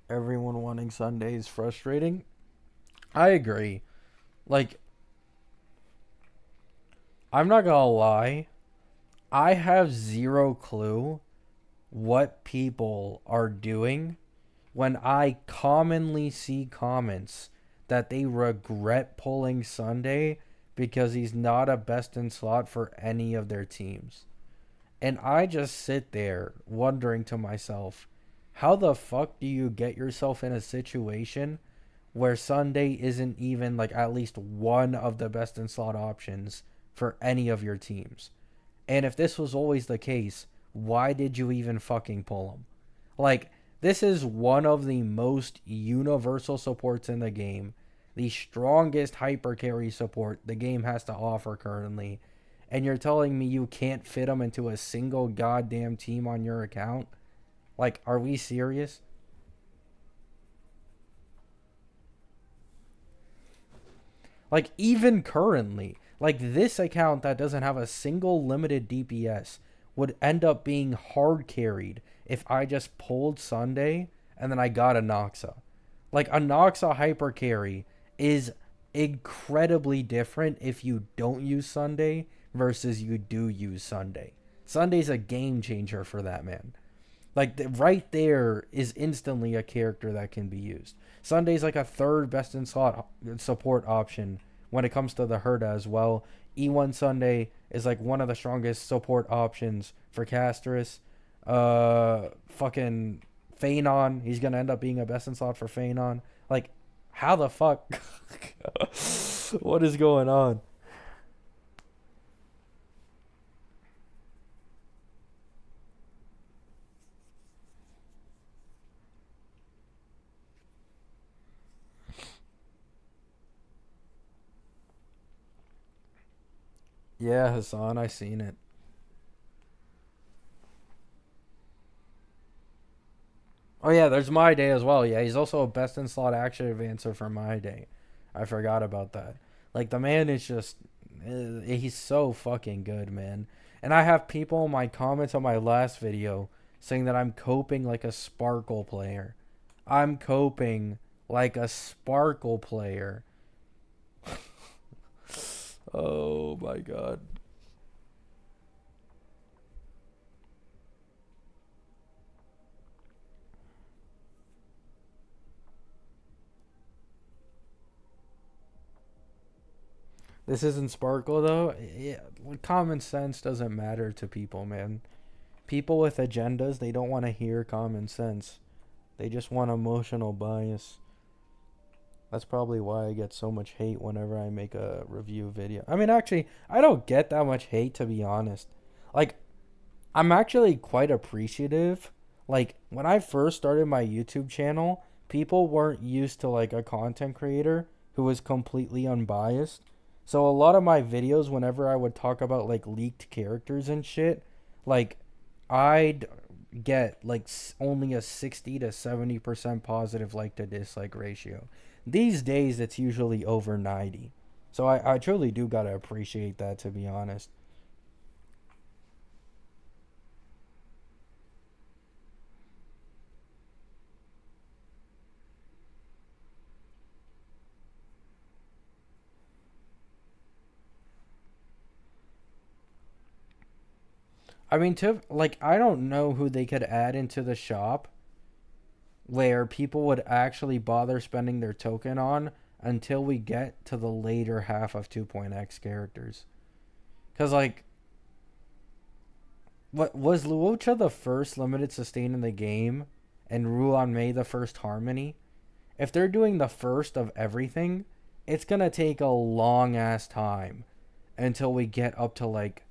Everyone wanting Sundays frustrating. I agree. Like, I'm not gonna lie. I have zero clue what people are doing when I commonly see comments that they regret pulling Sunday because he's not a best in slot for any of their teams. And I just sit there wondering to myself, how the fuck do you get yourself in a situation where Sunday isn't even like at least one of the best in slot options for any of your teams? And if this was always the case, why did you even fucking pull him? Like, this is one of the most universal supports in the game. The strongest hyper carry support the game has to offer currently. And you're telling me you can't fit him into a single goddamn team on your account? Like, are we serious? Like, even currently, like this account that doesn't have a single limited DPS would end up being hard carried if I just pulled Sunday and then I got Anoxa. Like, Anoxa hyper carry is incredibly different if you don't use Sunday versus you do use Sunday. Sunday's a game changer for that man. Like, right there is instantly a character that can be used. Sunday's like a third best in slot support option when it comes to the Herda as well. E1 Sunday is like one of the strongest support options for Castris. Fucking Phanon, he's gonna end up being a best in slot for Phanon. Like, how the fuck? What is going on? Yeah, Hassan, I seen it. Oh yeah, there's My Day as well. Yeah, he's also a best in slot action advancer for My Day. I forgot about that. Like, the man is just he's so fucking good, man. And I have people in my comments on my last video saying that I'm coping like a Sparkle player. I'm coping like a Sparkle player. Oh my god. This isn't Sparkle though. Yeah, common sense doesn't matter to people, man. People with agendas, they don't want to hear common sense. They just want emotional bias. That's probably why I get so much hate whenever I make a review video. I mean, actually, I don't get that much hate, to be honest. Like, I'm actually quite appreciative. Like, when I first started my YouTube channel, people weren't used to like a content creator who was completely unbiased. So a lot of my videos, whenever I would talk about like leaked characters and shit, like, I'd get like only a 60 to 70% positive like to dislike ratio. These days it's usually over 90. So I truly do gotta appreciate that, to be honest. I mean, to like, I don't know who they could add into the shop where people would actually bother spending their token on until we get to the later half of 2.x characters. Cause like, what was Luocha the first limited sustain in the game, and Ruan Mei the first harmony? If they're doing the first of everything, it's gonna take a long ass time until we get up to like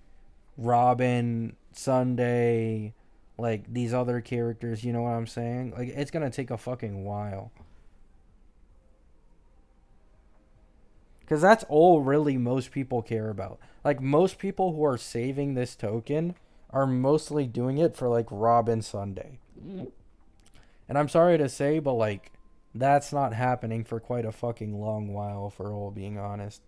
Robin, Sunday, like these other characters, you know what I'm saying? Like, it's gonna take a fucking while. Because that's all really most people care about. Like, most people who are saving this token are mostly doing it for like Robin Sunday. And I'm sorry to say, but like, that's not happening for quite a fucking long while, for all being honest.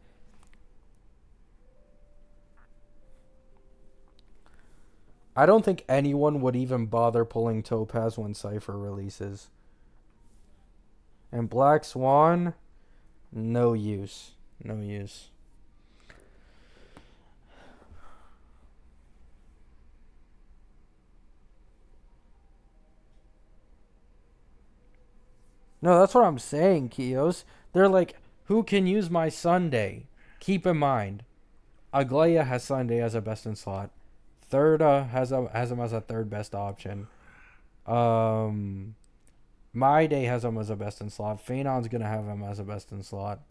I don't think anyone would even bother pulling Topaz when Cipher releases. And Black Swan, no use. No use. No, that's what I'm saying, Kios. They're like, who can use my Sunday? Keep in mind, Aglaia has Sunday as a best in slot. Thirda has him as a third best option. Um, My Day has him as a best in slot. Phanon's gonna have him as a best in slot.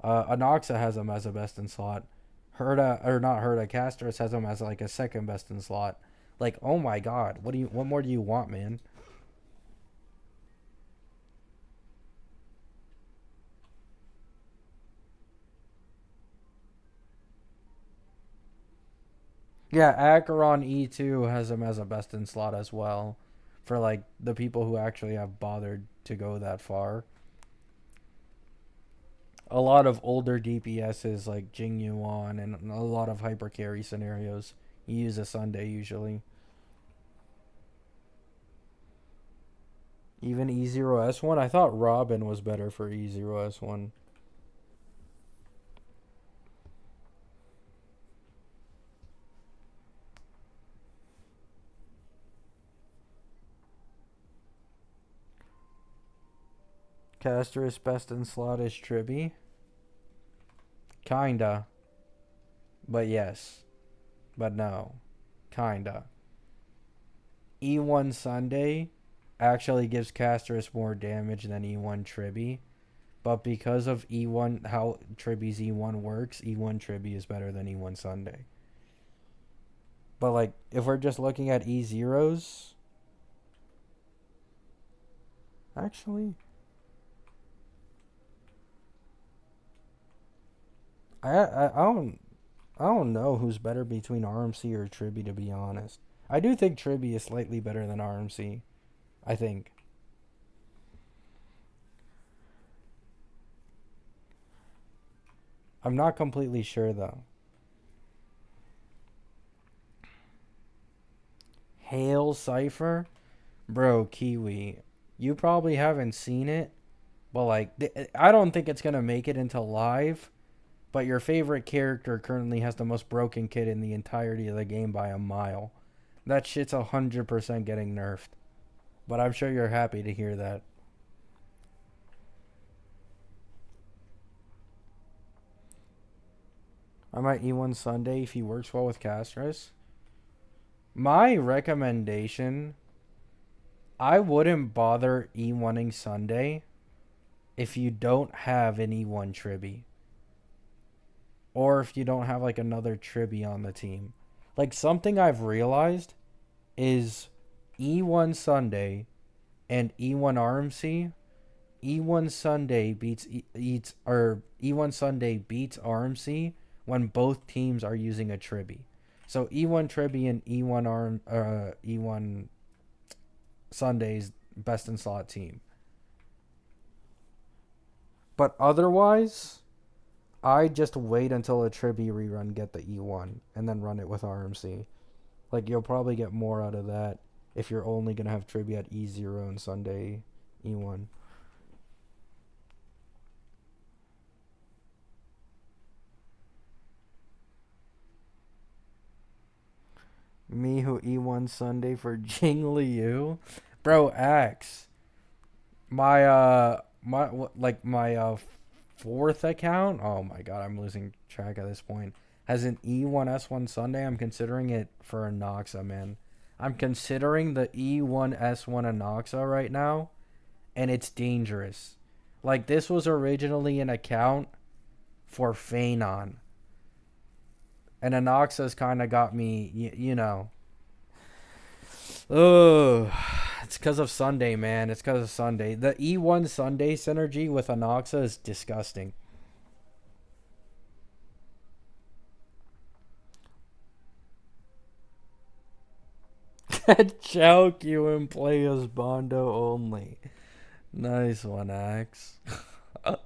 Anoxa has him as a best in slot. Herda, or not Herda, Castris has him as like a second best in slot. Like, oh my god, what more do you want, man? Yeah, Acheron E2 has him as a best in slot as well. For like the people who actually have bothered to go that far. A lot of older DPSs like Jing Yuan and a lot of hyper carry scenarios. You use a Sunday usually. Even E0S1, I thought Robin was better for E0S1. Caster's best in slot is Tribby. Kinda. But yes. But no. Kinda. E1 Sunday actually gives Casterus more damage than E1 Tribby. But because of E1, how Tribby's E1 works, E1 Tribby is better than E1 Sunday. But like, if we're just looking at E0s, actually, I don't know who's better between RMC or Tribby, to be honest. I do think Tribby is slightly better than RMC. I think. I'm not completely sure though. Hail Cipher? Bro, Kiwi. You probably haven't seen it, but like, I don't think it's gonna make it into live. But your favorite character currently has the most broken kit in the entirety of the game by a mile. That shit's 100% getting nerfed. But I'm sure you're happy to hear that. I might E1 Sunday if he works well with Castris. My recommendation, I wouldn't bother E1ing Sunday if you don't have an E1 Tribby. Or if you don't have like another Tribby on the team. Like something I've realized is E1 Sunday and E1 RMC. E1 Sunday E1 Sunday beats RMC when both teams are using a Tribby. So E1 Tribby and E1 Sunday's best in slot team. But otherwise, I just wait until a Tribby rerun get the E1 and then run it with RMC. Like you'll probably get more out of that if you're only gonna have Tribby at E0 and Sunday E1. Me who E1 Sunday for Jing Liu, bro. Axe, my fourth account. Oh my god, I'm losing track at this point. Has an E1 S1 Sunday. I'm considering it for Anoxa, man. I'm considering the E1 S1 Anoxa right now, and it's dangerous. Like this was originally an account for Phanon, and Anoxa's kind of got me, you know. Oh, it's because of Sunday, man. It's because of Sunday. The E1 Sunday synergy with Anoxa is disgusting. Choke you and play as Bondo only. Nice one, Axe. uh.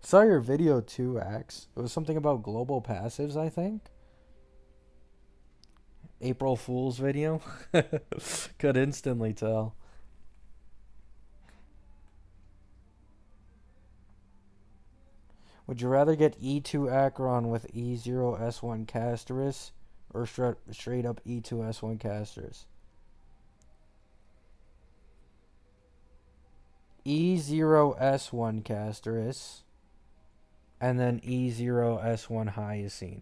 Saw your video too, Axe. It was something about global passives, I think. April Fool's video. Could instantly tell. Would you rather get E2 Acheron with E0 S1 Casterus or straight up E2 S1 Casterus? E0 S1 Casterus and then E0 S1 Hyacine.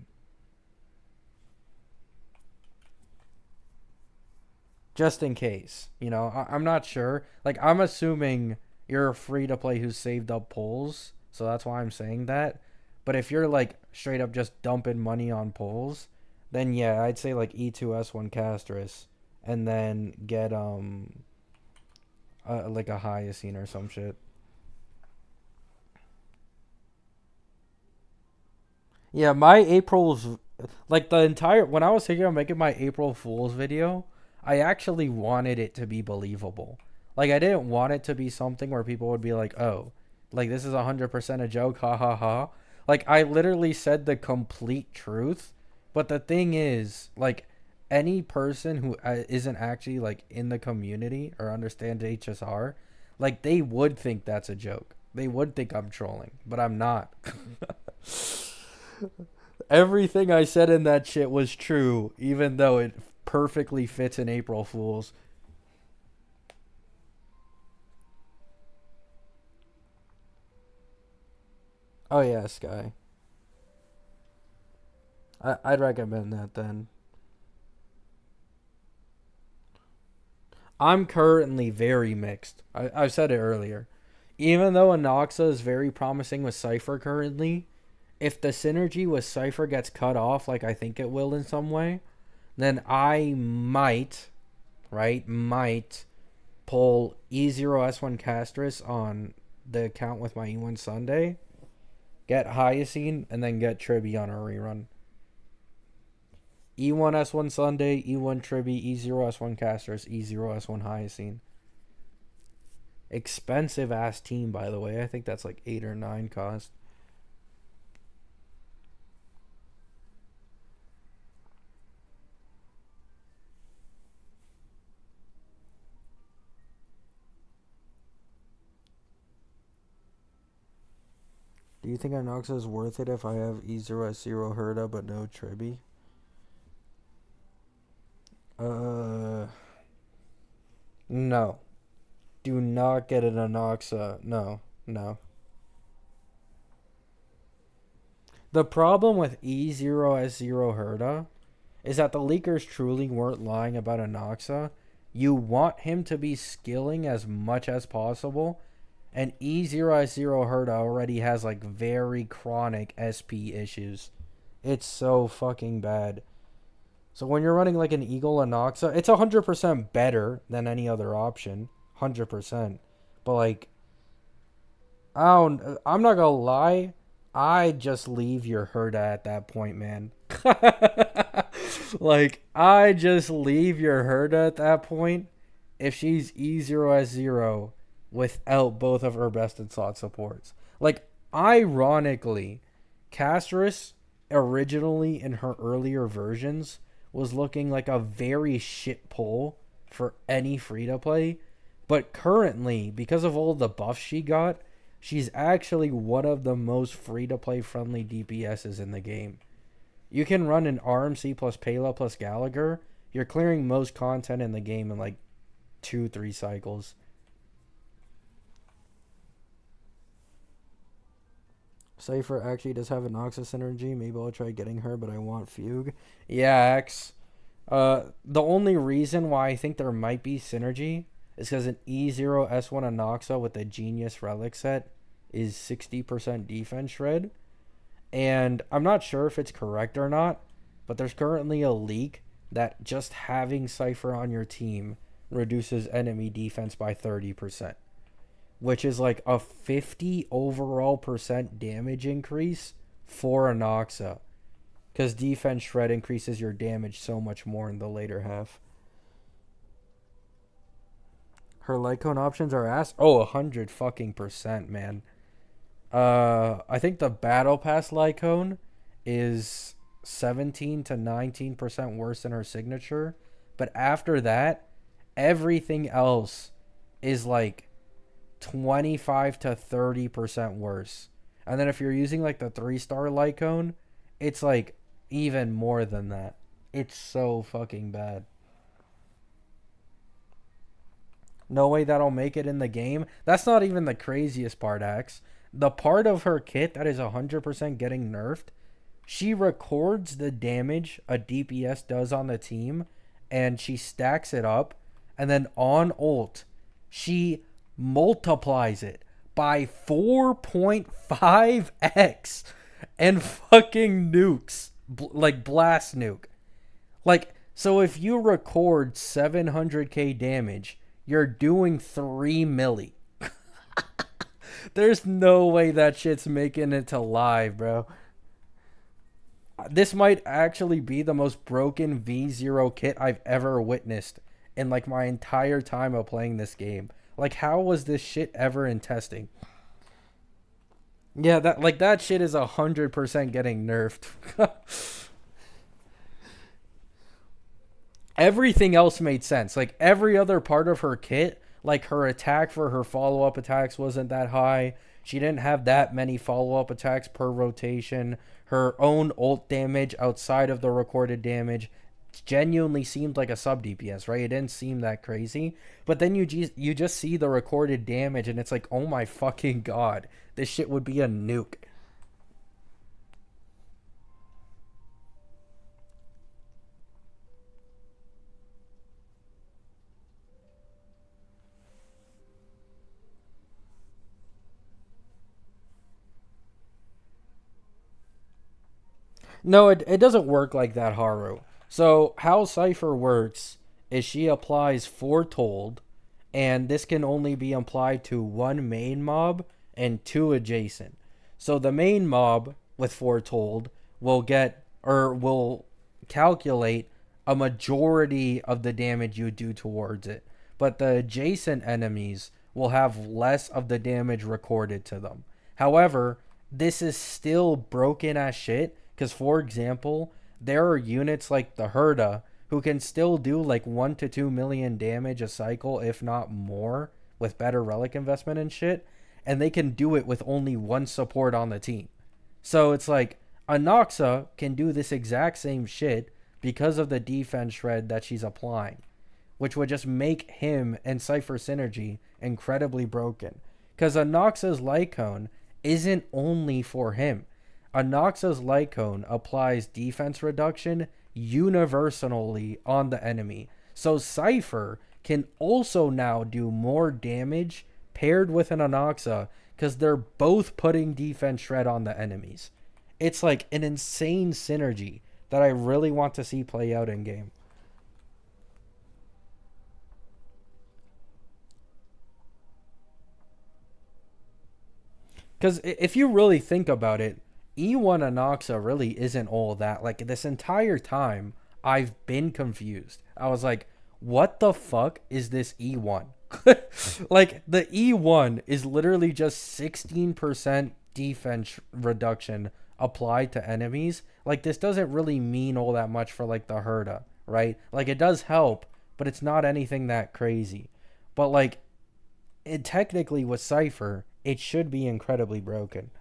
Just in case. You know, I'm not sure. Like, I'm assuming you're free to play who's saved up pulls So that's why I'm saying that. But if you're like straight up just dumping money on pulls, then yeah, I'd say like E2S1 Castris and then get like a Hyacine or some shit. Yeah, my April's like the entire when I was thinking of making my April Fool's video, I actually wanted it to be believable. Like I didn't want it to be something where people would be like, "Oh, like this is 100% a joke, ha ha ha." Like I literally said the complete truth. But the thing is, like any person who isn't actually like in the community or understands HSR, like they would think that's a joke. They would think I'm trolling, but I'm not. Everything I said in that shit was true, even though it perfectly fits in April Fools. Oh yeah, Sky. I'd recommend that then. I'm currently very mixed. I've said it earlier. Even though Anoxa is very promising with Cipher currently, if the synergy with Cipher gets cut off, like I think it will in some way, then I might, right, might pull E0S1 Castris on the account with my E1 Sunday, get Hyacine, and then get Tribby on a rerun. E1S1 Sunday, E1 Tribby, E0S1 Castris, E0S1 Hyacine. Expensive ass team, by the way. I think that's like 8 or 9 cost. Do you think Anoxa is worth it if I have E0S0 Herda but no Tribby? Uh, no. Do not get an Anoxa. No, no. The problem with E0S0 Herda is that the leakers truly weren't lying about Anoxa. You want him to be skilling as much as possible, and E0S0 Herda already has like very chronic SP issues. It's so fucking bad. So when you're running like an Eagle Anoxa, it's 100% better than any other option. 100%. But like, I'm not gonna lie. I just leave your Herda at that point, man. Like, I just leave your Herda at that point if she's E0S0 without both of her best in slot supports. Like, ironically, Castris originally in her earlier versions was looking like a very shit pull for any free to play. But currently, because of all the buffs she got, she's actually one of the most free to play friendly DPSs in the game. You can run an RMC plus Pela plus Gallagher. You're clearing most content in the game in like 2-3 cycles. Cipher actually does have a Noxa synergy. Maybe I'll try getting her, but I want Fugue. Yeah, X. The only reason why I think there might be synergy is because an E0S1 Anoxa with a Genius Relic set is 60% defense shred. And I'm not sure if it's correct or not, but there's currently a leak that just having Cipher on your team reduces enemy defense by 30%, which is like a 50 overall percent damage increase for Anoxa. Because defense shred increases your damage so much more in the later half. Her Lycone options are ass. Oh, 100 fucking percent, man. I think the Battle Pass Lycone is 17 to 19% worse than her signature. But after that, everything else is like 25 to 30% worse. And then if you're using like the 3-star Lycone, it's like even more than that. It's so fucking bad. No way that'll make it in the game. That's not even the craziest part, X. The part of her kit that is 100% getting nerfed, she records the damage a DPS does on the team, and she stacks it up, and then on ult, she multiplies it by 4.5x and fucking nukes. Like blast nuke. Like, so if you record 700k damage, you're doing 3 milli. There's no way that shit's making it to live, bro. This might actually be the most broken V0 kit I've ever witnessed in like my entire time of playing this game. Like, how was this shit ever in testing? Yeah, that shit is 100% getting nerfed. Everything else made sense. Like every other part of her kit, like her attack for her follow up attacks wasn't that high. She didn't have that many follow up attacks per rotation. Her own ult damage outside of the recorded damage genuinely seemed like a sub DPS, right? It didn't seem that crazy. But then you just see the recorded damage and it's like, oh my fucking god, this shit would be a nuke. No, it doesn't work like that, Haru. So how Cipher works is she applies Foretold, and this can only be applied to one main mob and two adjacent. So the main mob with Foretold will get or will calculate a majority of the damage you do towards it. But the adjacent enemies will have less of the damage recorded to them. However, this is still broken as shit because, for example, there are units like the Herda who can still do like 1 to 2 million damage a cycle, if not more, with better relic investment and shit. And they can do it with only one support on the team. So it's like Anoxa can do this exact same shit because of the defense shred that she's applying, which would just make him and Cipher synergy incredibly broken. Because Anoxa's light cone isn't only for him. Anoxa's light cone applies defense reduction universally on the enemy. So Cipher can also now do more damage paired with an Anoxa because they're both putting defense shred on the enemies. It's like an insane synergy that I really want to see play out in game. Because if you really think about it, E1 Anoxa really isn't all that. Like, this entire time, I've been confused. I was like, what the fuck is this E1? Like, the E1 is literally just 16% defense reduction applied to enemies. Like, this doesn't really mean all that much for, like, the Herda, right? Like, it does help, but it's not anything that crazy. But, like, it technically with Cipher, it should be incredibly broken.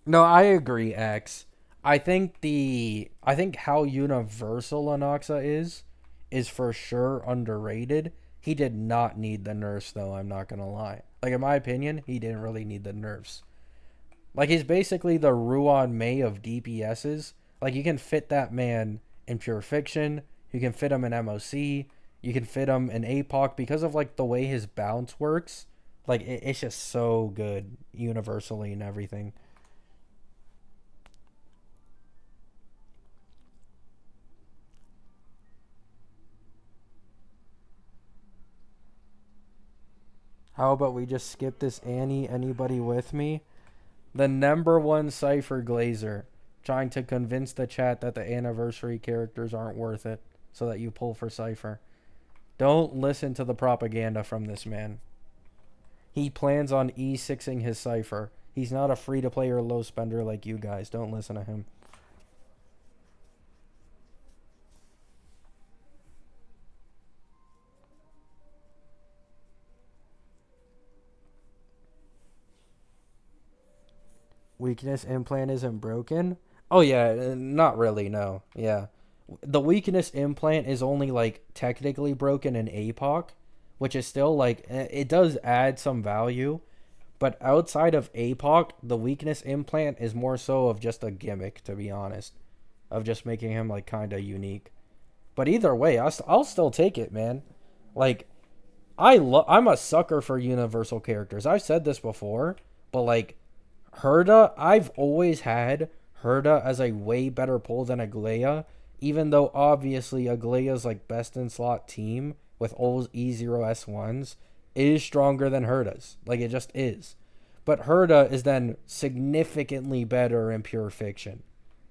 No, I agree, X. I think how universal Anoxa is for sure underrated. He did not need the nerfs though, I'm not gonna lie. Like in my opinion, he didn't really need the nerfs. Like he's basically the Ruan May of DPSs. Like you can fit that man in Pure Fiction, you can fit him in MOC, you can fit him in APOC because of like the way his bounce works. Like it's just so good universally and everything. How about we just skip this Annie? Anybody with me? The number one Cipher Glazer trying to convince the chat that the anniversary characters aren't worth it so that you pull for Cipher. Don't listen to the propaganda from this man. He plans on E6ing his Cipher. He's not a free to play or low spender like you guys. Don't listen to him. Weakness implant isn't broken. Oh yeah, not really. No, yeah, the weakness implant is only like technically broken in APOC, which is still like it does add some value, but outside of APOC, the weakness implant is more so of just a gimmick, to be honest. of just making him like kind of unique. But either way, I'll still take it, man. Like I'm a sucker for universal characters. I've said this before, but like Herda, I've always had Herda as a way better pull than Aglaya, even though obviously Aglaya's like best in slot team with all E0S1s is stronger than Herda's. Like it just is. But Herda is then significantly better in pure fiction.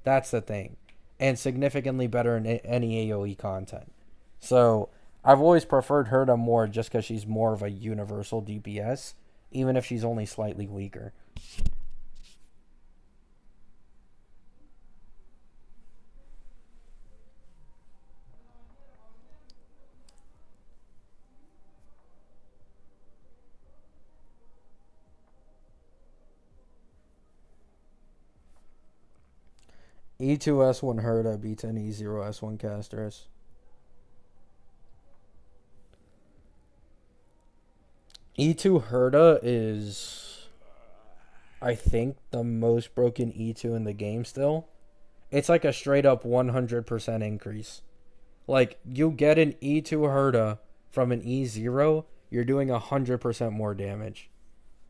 That's the thing. And significantly better in any AoE content. So I've always preferred Herda more just because she's more of a universal DPS, even if she's only slightly weaker. E2S1 Herda beats an E0S1 casters. E2 Herda is, I think, the most broken E2 in the game still. It's like a straight up 100% increase. Like, you get an E2 Herda from an E0, you're doing 100% more damage.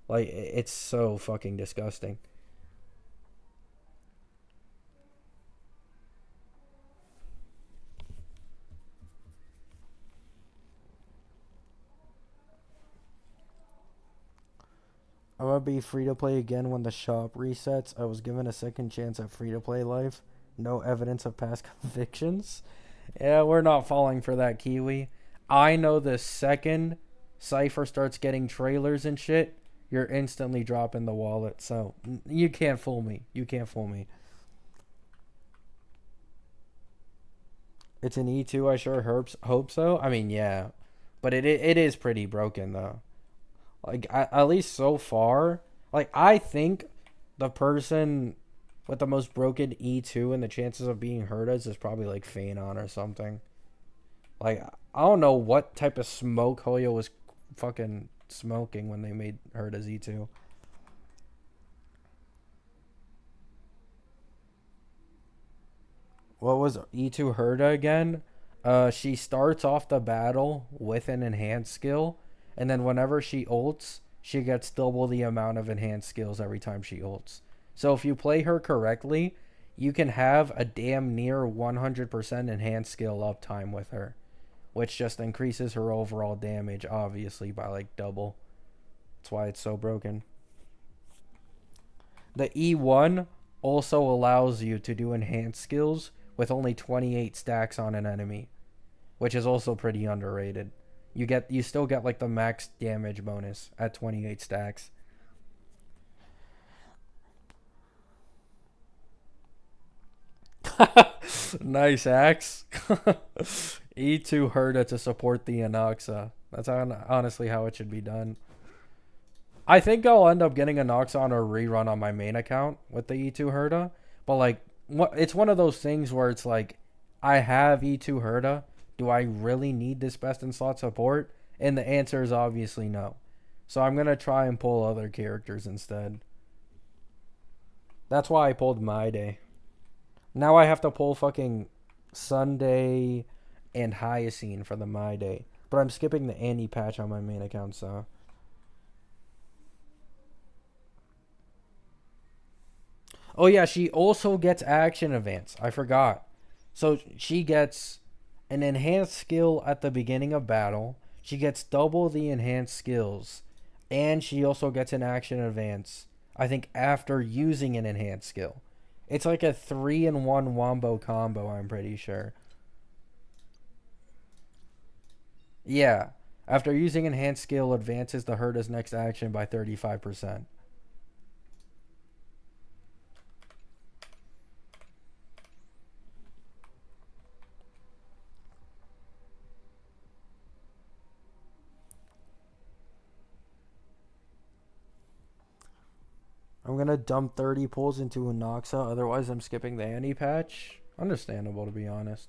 Like, it's so fucking disgusting. I'm gonna be free to play again when the shop resets. I was given a second chance at free to play life. No evidence of past convictions. Yeah, we're not falling for that, Kiwi. I know the second Cipher starts getting trailers and shit, you're instantly dropping the wallet. So you can't fool me. You can't fool me. It's an E2. I sure hope so. I mean, yeah, but it is pretty broken though. Like at least so far, like I think the person with the most broken E2 and the chances of being hurt is probably like Phanon or something. Like I don't know what type of smoke Hoyo was fucking smoking when they made her as E2. What was E2 Herda again? She starts off the battle with an enhanced skill, and then whenever she ults, she gets double the amount of enhanced skills every time she ults. So if you play her correctly, you can have a damn near 100% enhanced skill uptime with her, which just increases her overall damage, obviously, by like double. That's why it's so broken. The E1 also allows you to do enhanced skills with only 28 stacks on an enemy, which is also pretty underrated. You still get like the max damage bonus at 28 stacks. Nice axe. E2 Herda to support the Anoxa. That's honestly how it should be done. I think I'll end up getting Anoxa on a rerun on my main account with the E2 Herda. But like, it's one of those things where it's like, I have E2 Herda. Do I really need this best in slot support? And the answer is obviously no. So I'm gonna try and pull other characters instead. That's why I pulled My Day. Now I have to pull fucking Sunday and Hyacine for the My Day. But I'm skipping the Annie patch on my main account, so. Oh yeah, she also gets action advance. I forgot. So she gets an enhanced skill at the beginning of battle. She gets double the enhanced skills. And she also gets an action advance, I think, after using an enhanced skill. It's like a 3-in-1 wombo combo, I'm pretty sure. Yeah. After using enhanced skill, advances the Herda's next action by 35%. I'm going to dump 30 pulls into Anoxa, otherwise I'm skipping the Annie patch. Understandable, to be honest.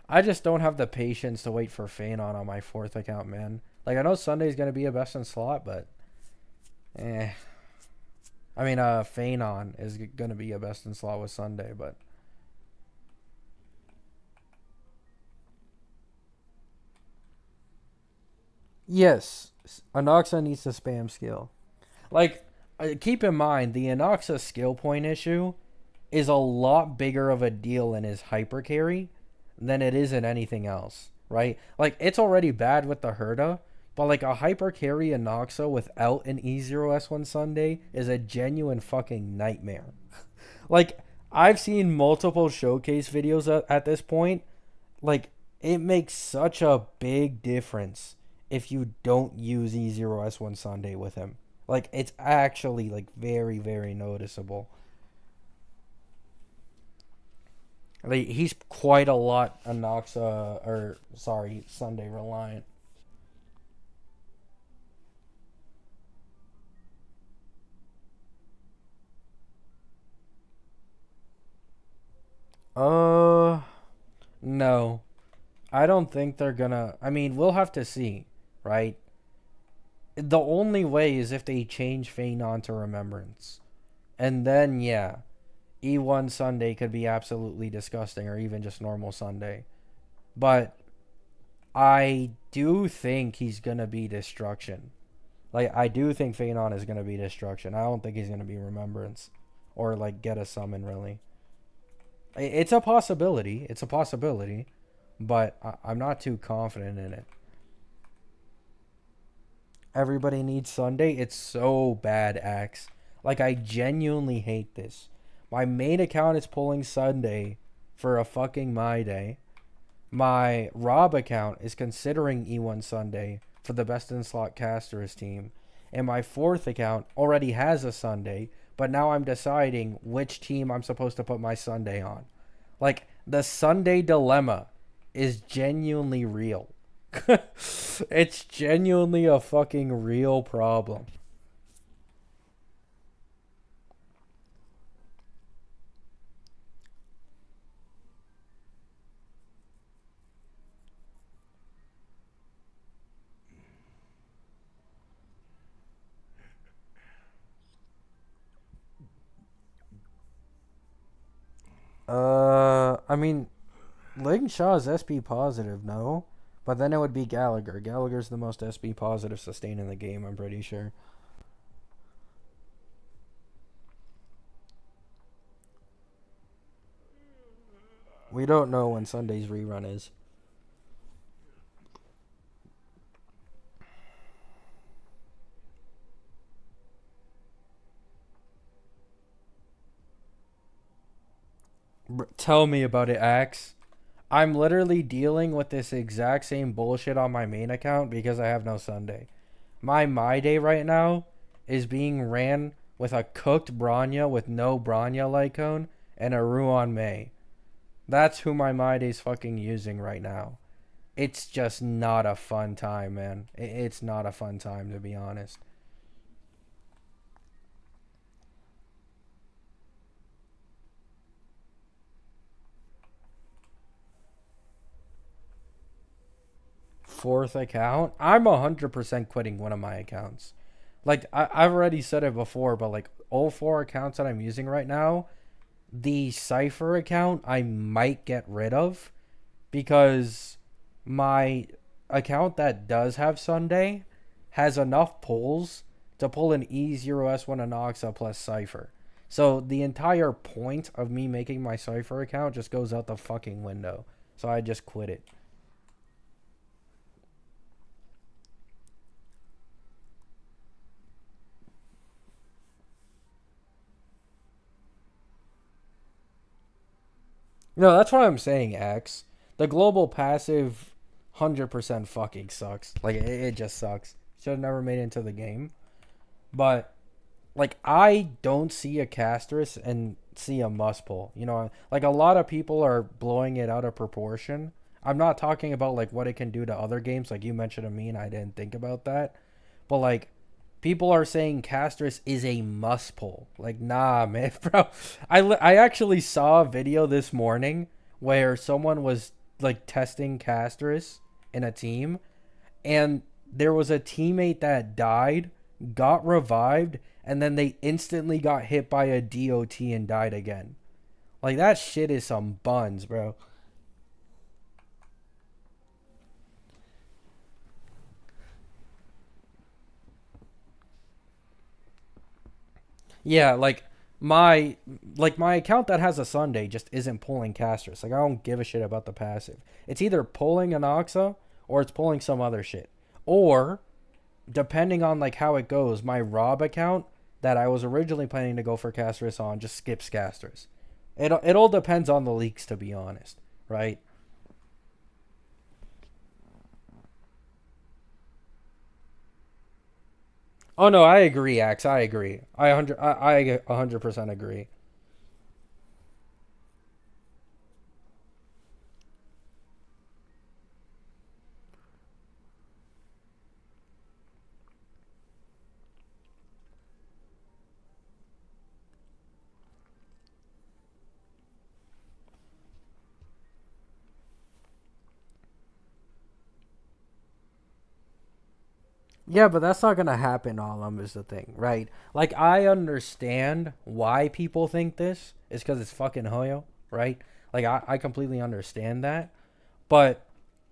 I just don't have the patience to wait for Phanon on my fourth account, man. Like, I know Sunday's going to be a best in slot, but... Eh. I mean, Phanon is going to be a best in slot with Sunday, but... Yes, Anoxa needs to spam skill. Like, keep in mind the Anoxa skill point issue is a lot bigger of a deal in his hyper carry than it is in anything else, right? Like, it's already bad with the Herda, but like a hyper carry Anoxa without an E0S1 Sunday is a genuine fucking nightmare. Like, I've seen multiple showcase videos at this point. Like, it makes such a big difference if you don't use E0S1 Sunday with him. Like, it's actually like very, very noticeable. Like, he's quite a lot Anoxa, or sorry, Sunday reliant. Uh, no. I don't think they're gonna. I mean, we'll have to see, right? The only way is if they change Phanon to Remembrance. And then, yeah, E1 Sunday could be absolutely disgusting, or even just normal Sunday. But I do think he's gonna be Destruction. Like, I do think Phanon is gonna be Destruction. I don't think he's gonna be Remembrance, or like get a summon really. It's a possibility. It's a possibility, but I'm not too confident in it. Everybody needs Sunday. It's so bad, Axe. Like, I genuinely hate this. My main account is pulling Sunday for a fucking My Day. My Rob account is considering E1 Sunday for the best in slot casters team. And my fourth account already has a Sunday, but now I'm deciding which team I'm supposed to put my Sunday on. Like, the Sunday dilemma is genuinely real. It's genuinely a fucking real problem. I mean, Ling Shaw is SP positive, no? But then it would be Gallagher. Gallagher's the most SP positive sustain in the game, I'm pretty sure. We don't know when Sunday's rerun is. Tell me about it, Axe. I'm literally dealing with this exact same bullshit on my main account because I have no Sunday. My Day right now is being ran with a cooked Bronya with no Bronya Lycone and a Ruon May. That's who my Day's fucking using right now. It's just not a fun time, man. It's not a fun time, to be honest. Fourth account? I'm 100% quitting one of my accounts. Like, I've already said it before, but like, all four accounts that I'm using right now, the Cipher account I might get rid of because my account that does have Sunday has enough pulls to pull an E0S1 Anoxa plus Cipher. So the entire point of me making my Cipher account just goes out the fucking window. So I just quit it. No, that's what I'm saying, X. The global passive 100% fucking sucks. Like, it just sucks. Should have never made it into the game. But like, I don't see a castress and see a must pull. You know, like a lot of people are blowing it out of proportion. I'm not talking about like what it can do to other games. Like you mentioned to me, and I didn't think about that. But like, people are saying castress is a must pull. Like, nah, man, bro. I actually saw a video this morning where someone was like testing castress in a team, and there was a teammate that died, got revived, and then they instantly got hit by a DOT and died again. Like, that shit is some buns, bro. Yeah, my my account that has a Sunday just isn't pulling casters. Like I don't give a shit about the passive. It's either pulling Anoxa or it's pulling some other shit. Or depending on like how it goes, my Rob account that I was originally planning to go for casters on just skips casters. It all depends on the leaks, to be honest, right? Oh no, I agree, Axe. I agree. I 100% agree. Yeah, but that's not gonna happen all of them is the thing, right? Like I understand why people think this. It's because it's fucking Hoyo, right? Like I completely understand that. But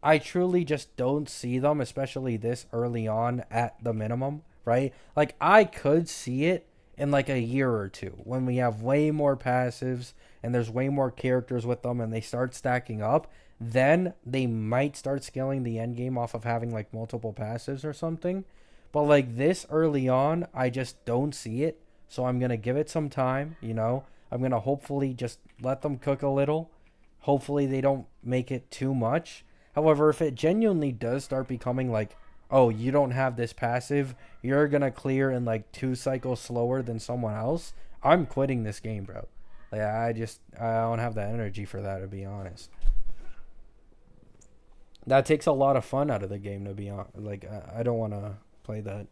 I truly just don't see them, especially this early on at the minimum, right? Like I could see it in like a year or two when we have way more passives and there's way more characters with them and they start stacking up. Then they might start scaling the end game off of having like multiple passives or something. But like this early on, I just don't see it. So I'm gonna give it some time, you know. I'm gonna hopefully just let them cook a little. Hopefully they don't make it too much. However, if it genuinely does start becoming like, oh, you don't have this passive, you're gonna clear in like 2 cycles slower than someone else, I'm quitting this game, bro. Like I don't have the energy for that, to be honest. That takes a lot of fun out of the game, to be honest. Like I don't want to play that.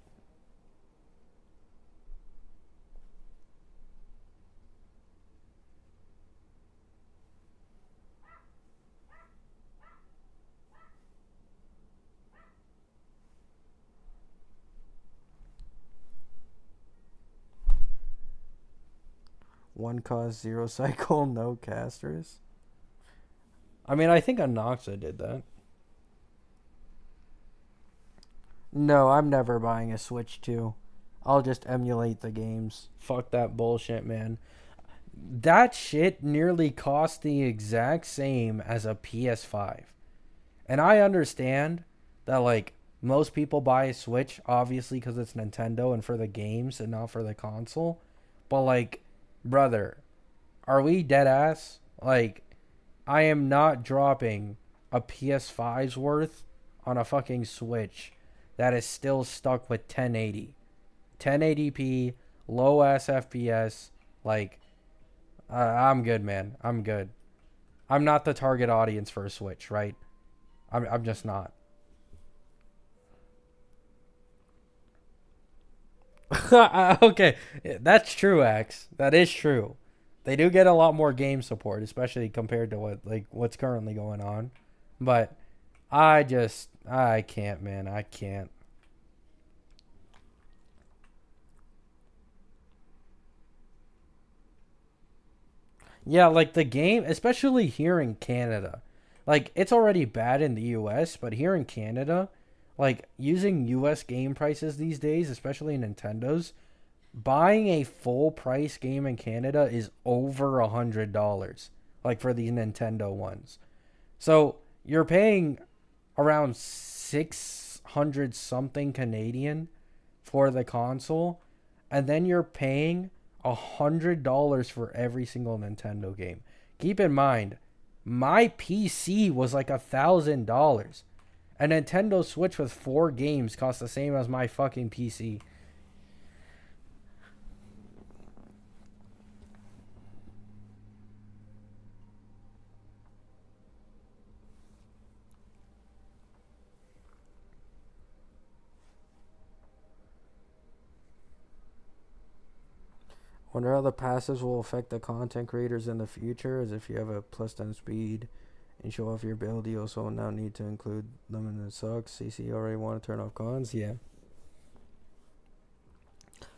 1 cost 0 cycle, no casters. I mean, I think Anoxa did that. No, I'm never buying a Switch 2. I'll just emulate the games. Fuck that bullshit, man. That shit nearly cost the exact same as a PS5. And I understand that, like, most people buy a Switch, obviously, because it's Nintendo and for the games and not for the console. But, like, brother, are we dead ass? Like, I am not dropping a PS5's worth on a fucking Switch that is still stuck with 1080. 1080p, low ass FPS. Like, I'm good, man. I'm good. I'm not the target audience for a Switch, right? I'm just not. Okay, that's true, X. That is true. They do get a lot more game support, especially compared to what's currently going on. But I can't, man. I can't. Yeah, like the game, especially here in Canada. Like it's already bad in the US, but here in Canada, like using US game prices these days, especially Nintendo's, buying a full price game in Canada is over $100. Like for these Nintendo ones. So you're paying around 600 something Canadian for the console, and then you're paying $100 for every single Nintendo game. Keep in mind, my PC was like $1,000. A Nintendo Switch with 4 games costs the same as my fucking PC. Wonder how the passives will affect the content creators in the future. As if you have a plus 10 speed and show off your build, you also now need to include them in the sucks. CC already want to turn off cons. Yeah.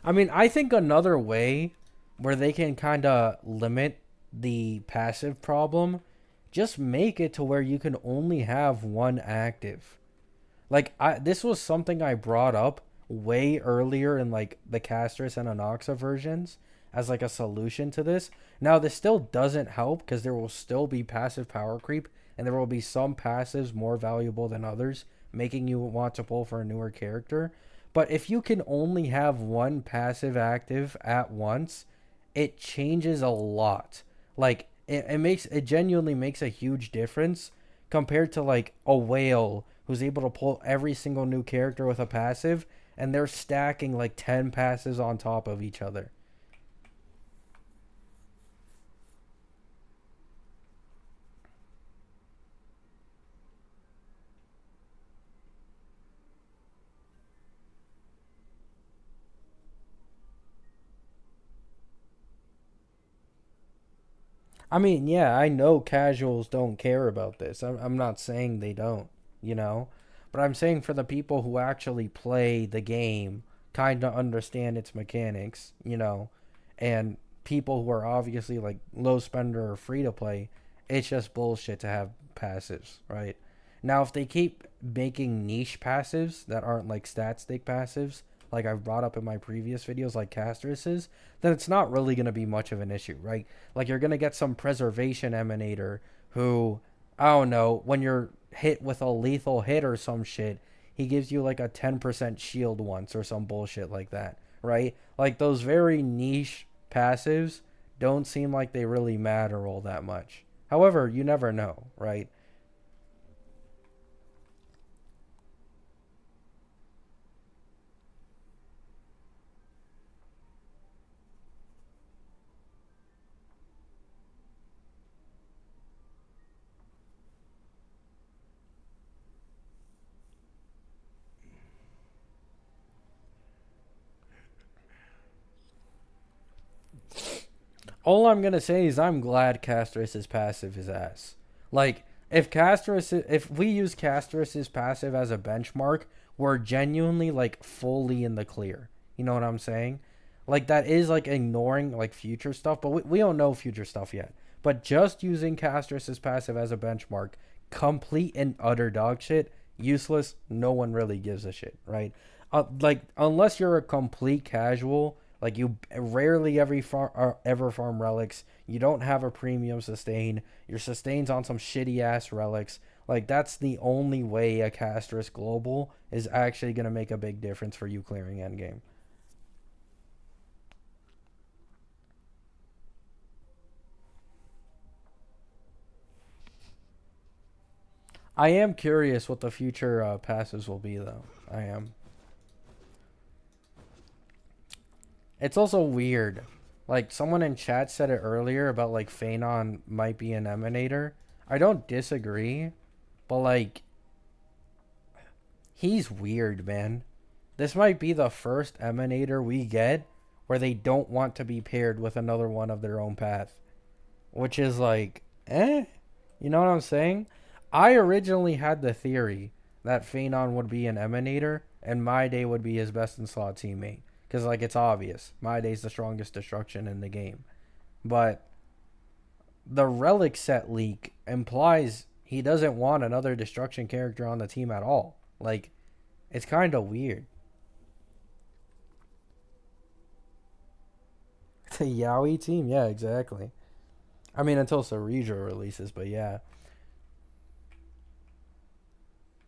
I mean, I think another way where they can kind of limit the passive problem, just make it to where you can only have one active. Like this was something I brought up way earlier in like the Castris and Anoxa versions. as like a solution to this. Now, this still doesn't help because there will still be passive power creep, and there will be some passives more valuable than others, making you want to pull for a newer character. But if you can only have one passive active at once, it changes a lot. Like it genuinely makes a huge difference compared to like a whale who's able to pull every single new character with a passive, and they're stacking like 10 passes on top of each other. I mean, yeah, I know casuals don't care about this. I'm not saying they don't, you know? But I'm saying for the people who actually play the game, kind of understand its mechanics, and people who are obviously like low spender or free to play, it's just bullshit to have passives, right? Now, if they keep making niche passives that aren't like stat stake passives, like I've brought up in my previous videos, like Castresses, then it's not really going to be much of an issue, right? Like you're going to get some preservation emanator who, I don't know, when you're hit with a lethal hit or some shit, he gives you like a 10% shield once or some bullshit like that, right? Like those very niche passives don't seem like they really matter all that much. However, you never know, right? All I'm gonna say is I'm glad Castris is passive his ass. Like if we use Castris' passive as a benchmark, we're genuinely like fully in the clear. You know what I'm saying? Like that is like ignoring like future stuff, but we don't know future stuff yet. But just using Castris' passive as a benchmark, complete and utter dog shit, useless. No one really gives a shit, right? Like unless you're a complete casual, like you rarely ever farm relics. You don't have a premium sustain. Your sustain's on some shitty ass relics. Like that's the only way a Castris global is actually gonna make a big difference for you clearing endgame. I am curious what the future passes will be though. I am. It's also weird. Like someone in chat said it earlier about like Phanon might be an emanator. I don't disagree, but like he's weird, man. This might be the first emanator we get where they don't want to be paired with another one of their own path, which is like, eh? You know what I'm saying? I originally had the theory that Phanon would be an emanator and My Day would be his best in slot teammate. Because, like, it's obvious. My Day's the strongest destruction in the game. But the relic set leak implies he doesn't want another destruction character on the team at all. Like, it's kind of weird. The Yaoi team? Yeah, exactly. I mean, until Saridra releases, but yeah.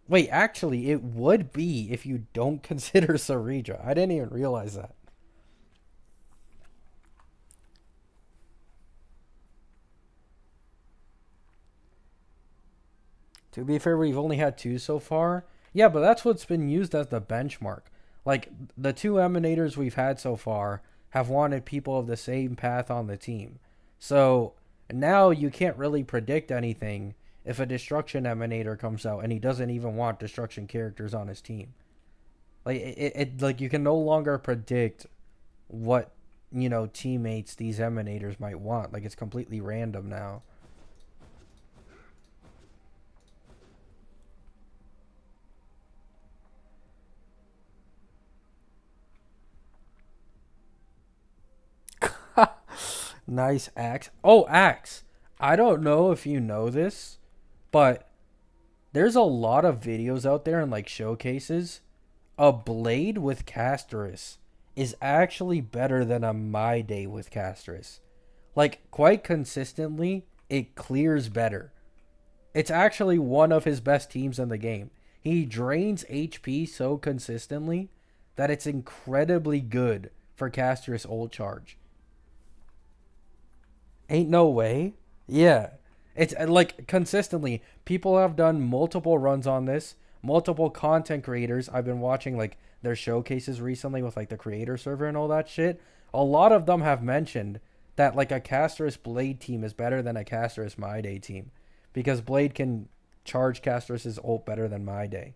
Wait, actually, it would be if you don't consider Saridra. I didn't even realize that. To be fair, we've only had two so far. Yeah, but that's what's been used as the benchmark. Like, the two emanators we've had so far have wanted people of the same path on the team. So now you can't really predict anything if a destruction emanator comes out and he doesn't even want destruction characters on his team. Like like you can no longer predict what teammates these emanators might want. Like it's completely random now. Nice axe. Oh, axe. I don't know if you know this, but there's a lot of videos out there and like showcases. A blade with Casterus is actually better than a My Day with Castris. Like, quite consistently, it clears better. It's actually one of his best teams in the game. He drains HP so consistently that it's incredibly good for Castris ult charge. Ain't no way. Yeah. It's like consistently. People have done multiple runs on this. Multiple content creators. I've been watching like their showcases recently with like the creator server and all that shit. A lot of them have mentioned that like a Castris Blade team is better than a Castris My Day team. Because Blade can charge Castris' ult better than My Day.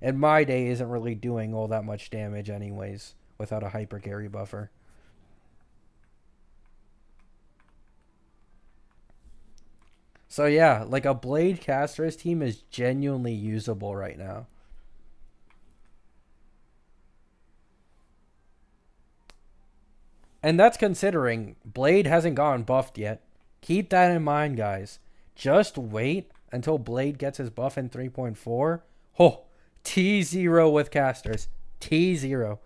And My Day isn't really doing all that much damage anyways without a hyper carry buffer. So yeah, like a Blade Castris team is genuinely usable right now. And that's considering Blade hasn't gotten buffed yet. Keep that in mind, guys. Just wait until Blade gets his buff in 3.4. Oh, T0 with casters. T0.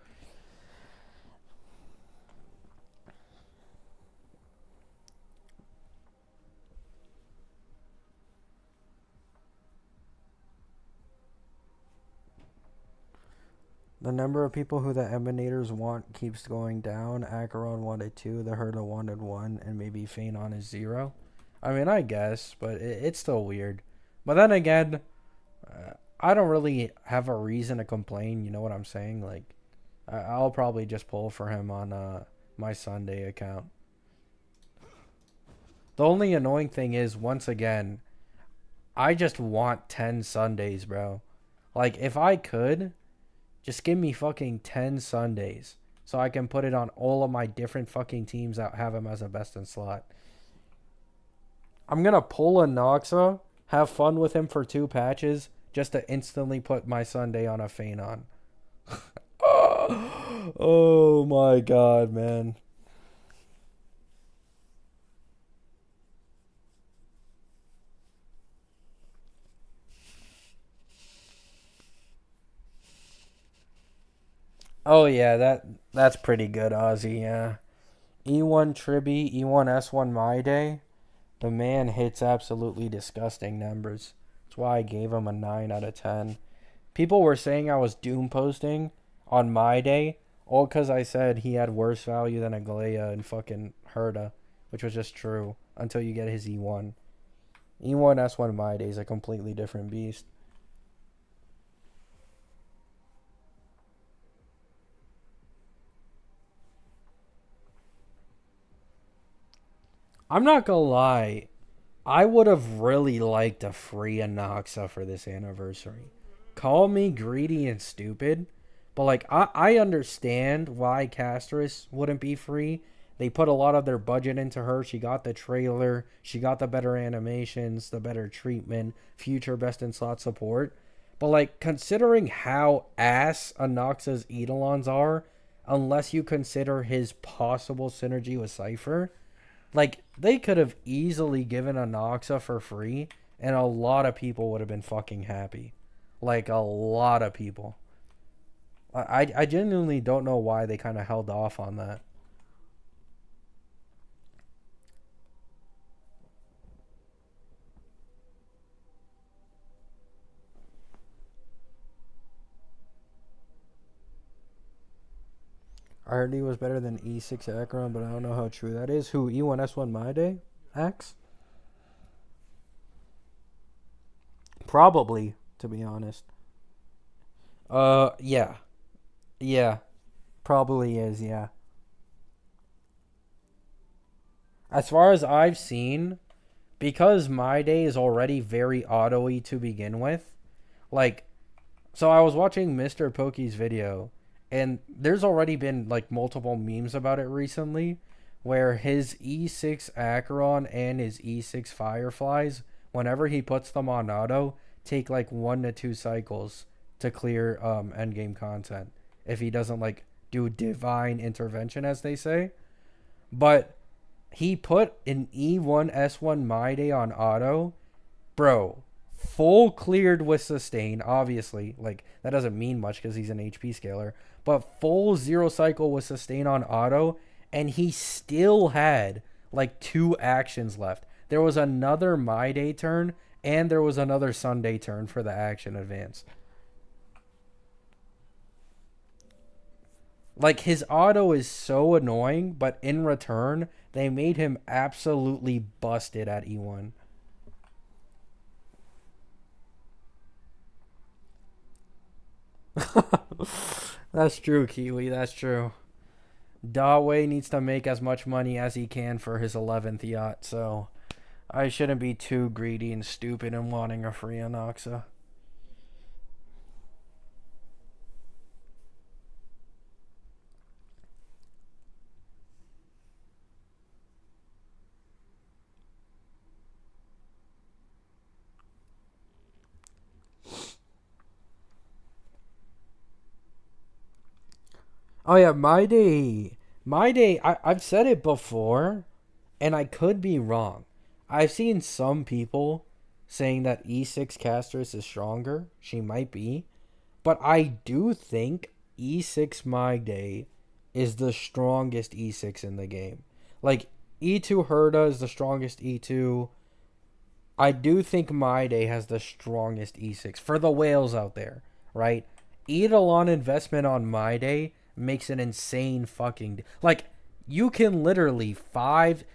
The number of people who the Emanators want keeps going down. Acheron wanted 2, the Herda wanted 1, and maybe Phanon is 0. I mean, I guess, but it's still weird. But then again, I don't really have a reason to complain. You know what I'm saying? Like, I'll probably just pull for him on my Sunday account. The only annoying thing is, once again, I just want 10 Sundays, bro. Like, if I could, just give me fucking 10 Sundays so I can put it on all of my different fucking teams that have him as a best in slot. I'm going to pull a Noxa, have fun with him for 2 patches, just to instantly put my Sunday on a Phanon. Oh my god, man. Oh yeah, that's pretty good, Ozzy, yeah. E1 Tribby, E1 S1 My Day. The man hits absolutely disgusting numbers. That's why I gave him a 9 out of 10. People were saying I was doom posting on My Day, all because I said he had worse value than a Galea and fucking Herda, which was just true until you get his E1. E1 S1 My Day is a completely different beast. I'm not gonna lie. I would have really liked a free Anoxa for this anniversary. Call me greedy and stupid, but like I understand why Castris wouldn't be free. They put a lot of their budget into her. She got the trailer, she got the better animations, the better treatment, future best in slot support. But like considering how ass Anoxa's Eidolons are, unless you consider his possible synergy with Cipher, like they could have easily given Anoxa for free, and a lot of people would have been fucking happy. Like a lot of people. I genuinely don't know why they kind of held off on that. I heard he was better than E6 Akron, but I don't know how true that is. Who, E1 S1 My Day? X? Probably, to be honest. Yeah. Yeah. Probably is, yeah. As far as I've seen, because My Day is already very auto-y to begin with, like, so I was watching Mr. Pokey's video, and there's already been like multiple memes about it recently, where his E6 Acheron and his E6 Fireflies, whenever he puts them on auto, take like 1 to 2 cycles to clear endgame content if he doesn't like do divine intervention as they say. But he put an E1 S1 My Day on auto, bro, full cleared with sustain. Obviously, like that doesn't mean much because he's an HP scaler. but full zero cycle was sustained on auto, and he still had like two actions left. There was another My Day turn, and there was another Sunday turn for the action advance. Like, his auto is so annoying, but in return, they made him absolutely busted at E1. That's true, Kiwi. That's true. Dawei needs to make as much money as he can for his 11th yacht, so I shouldn't be too greedy and stupid in wanting a free Anoxa. Oh yeah, my day. My day. I've said it before, and I could be wrong. I've seen some people saying that E6 Castress is stronger. She might be, but I do think E6 My Day is the strongest E6 in the game. Like, E2 Herda is the strongest E2. I do think My Day has the strongest E6 for the whales out there, right? Eidolon investment on My Day makes an insane fucking like, you can literally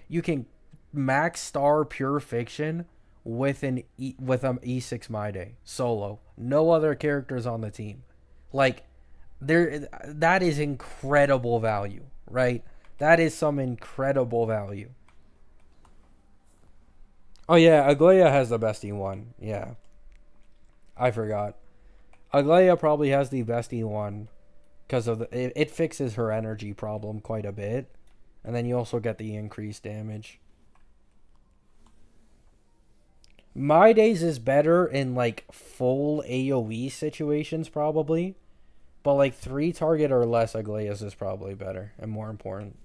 you can max star pure fiction with an E6 My Day solo. No other characters on the team. Like, that is incredible value, right? That is some incredible value. Oh yeah, Aglaia has the best E1. Yeah, I forgot. Aglaia probably has the best E1 because it fixes her energy problem quite a bit, and then you also get the increased damage. My Days is better in like full AoE situations probably, but like three target or less Aglaia's is probably better and more important.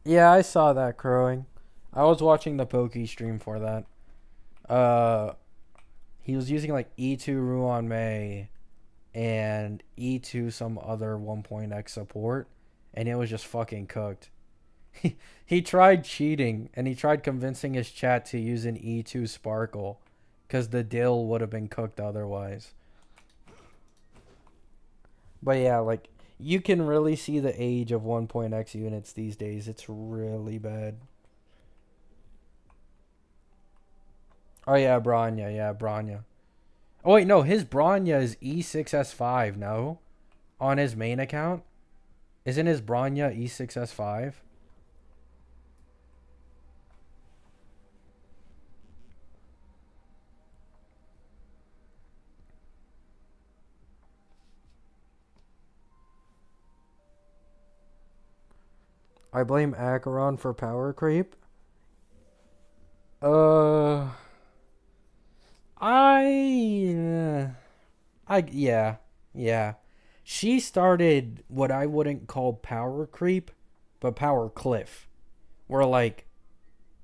Yeah, I saw that crowing. I was watching the Pokey stream for that. Uh, he was using like E2 Ruan Mei and E2 some other 1.x support, and it was just fucking cooked. He tried cheating, and he tried convincing his chat to use an E2 Sparkle because the dill would have been cooked otherwise. But yeah, like, you can really see the age of 1.x units these days. It's really bad. Oh yeah, Branya. Yeah, Branya. Oh wait, no, his Branya is E6S5. No, on his main account, isn't his Branya E6S5? I blame Acheron for power creep. Uh, I, yeah, yeah. She started what I wouldn't call power creep, but power cliff. Where like